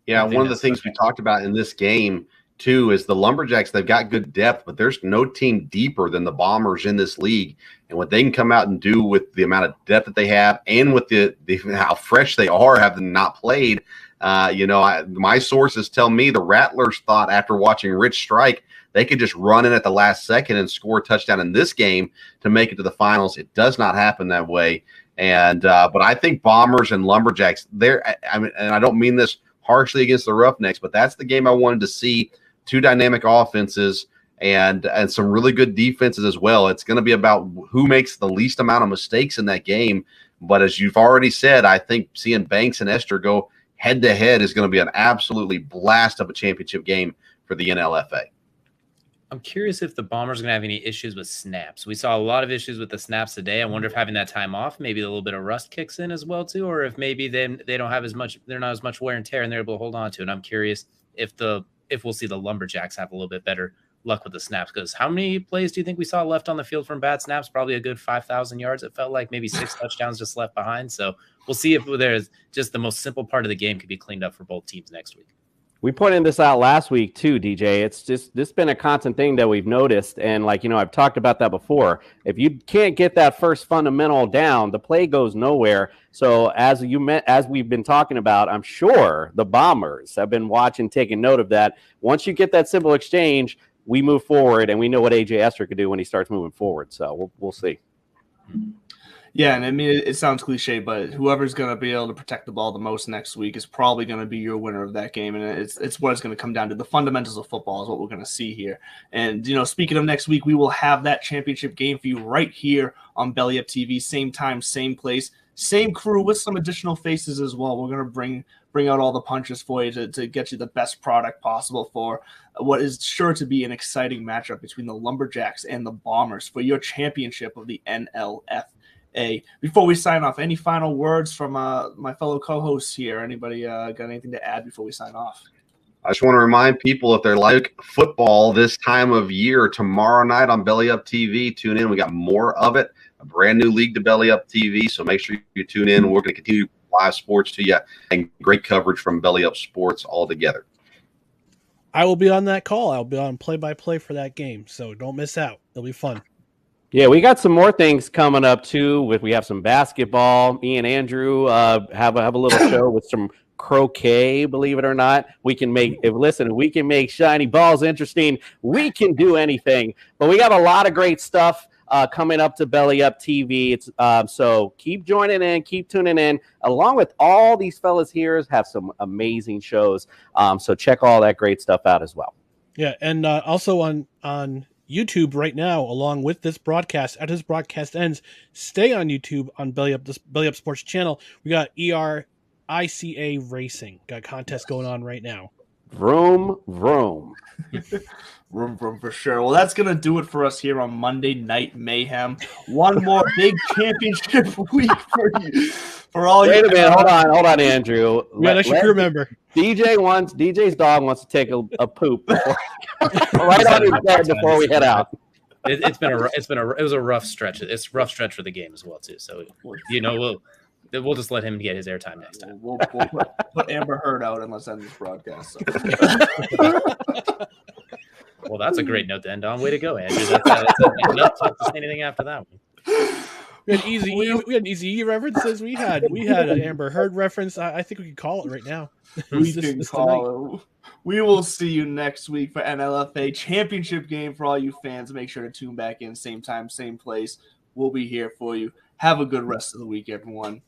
Yeah, one of the things we talked about in this game, too, is the Lumberjacks, they've got good depth, but there's no team deeper than the Bombers in this league. And what they can come out and do with the amount of depth that they have and with the how fresh they are, having not played, my sources tell me the Rattlers thought after watching Rich strike, they could just run in at the last second and score a touchdown in this game to make it to the finals. It does not happen that way. And but I think Bombers and Lumberjacks, and I don't mean this harshly against the Roughnecks, but that's the game I wanted to see. Two dynamic offenses and some really good defenses as well. It's going to be about who makes the least amount of mistakes in that game. But as you've already said, I think seeing Banks and Esther go head-to-head is going to be an absolutely blast of a championship game for the NLFA. I'm curious if the Bombers are going to have any issues with snaps. We saw a lot of issues with the snaps today. I wonder if having that time off, maybe a little bit of rust kicks in as well too, or if maybe they don't have they're not as much wear and tear and they're able to hold on to it. I'm curious if we'll see the Lumberjacks have a little bit better luck with the snaps, because how many plays do you think we saw left on the field from bad snaps? Probably a good 5,000 yards. It felt like maybe 6 touchdowns just left behind. So we'll see if there's just the most simple part of the game could be cleaned up for both teams next week. We pointed this out last week too, DJ. It's just this been a constant thing that we've noticed, and I've talked about that before. If you can't get that first fundamental down, the play goes nowhere. So as we've been talking about, I'm sure the Bombers have been watching, taking note of that. Once you get that simple exchange, we move forward, and we know what AJ Esther could do when he starts moving forward. So we'll see. Yeah, and I mean, it sounds cliche, but whoever's going to be able to protect the ball the most next week is probably going to be your winner of that game, and it's what it's going to come down to. The fundamentals of football is what we're going to see here. And, speaking of next week, we will have that championship game for you right here on Belly Up TV, same time, same place, same crew with some additional faces as well. We're going to bring out all the punches for you to get you the best product possible for what is sure to be an exciting matchup between the Lumberjacks and the Bombers for your championship of the NLFA. Before we sign off, any final words from my fellow co-hosts here? Anybody got anything to add before we sign off? I just want to remind people, if they're like football this time of year, tomorrow night on Belly Up TV, tune in. We got more of it, a brand new league to Belly Up TV, so make sure you tune in. We're going to continue live sports to you and great coverage from Belly Up Sports all together. I will be on that call. I'll be on play-by-play for that game, so don't miss out. It'll be fun. Yeah, we got some more things coming up too. We have some basketball. Me and Andrew have a little show with some croquet. Believe it or not, we can make shiny balls interesting. We can do anything. But we got a lot of great stuff coming up to Belly Up TV. It's so keep joining in, keep tuning in. Along with all these fellas here, have some amazing shows. So check all that great stuff out as well. Yeah, and also on YouTube right now, along with this broadcast, as this broadcast ends, stay on YouTube on Belly Up Sports channel. We got ERICA Racing. Got a contest going on right now. Vroom, vroom. Vroom for sure. Well, that's going to do it for us here on Monday Night Mayhem. One more big championship week for you. For all Wait a minute. Hold on, Andrew. Let your crew member. DJ's dog wants to take a poop right on his bed before we head out. It was a rough stretch. It's a rough stretch for the game as well too. So we'll just let him get his airtime next time. We'll put Amber Heard out and let's end this broadcast. So. Well, that's a great note to end on. Way to go, Andrew. That's enough to say anything after that one. We had easy E references. We had an Amber Heard reference. I think we can call it right now. We can call it. We will see you next week for NLFA championship game for all you fans. Make sure to tune back in, same time, same place. We'll be here for you. Have a good rest of the week, everyone.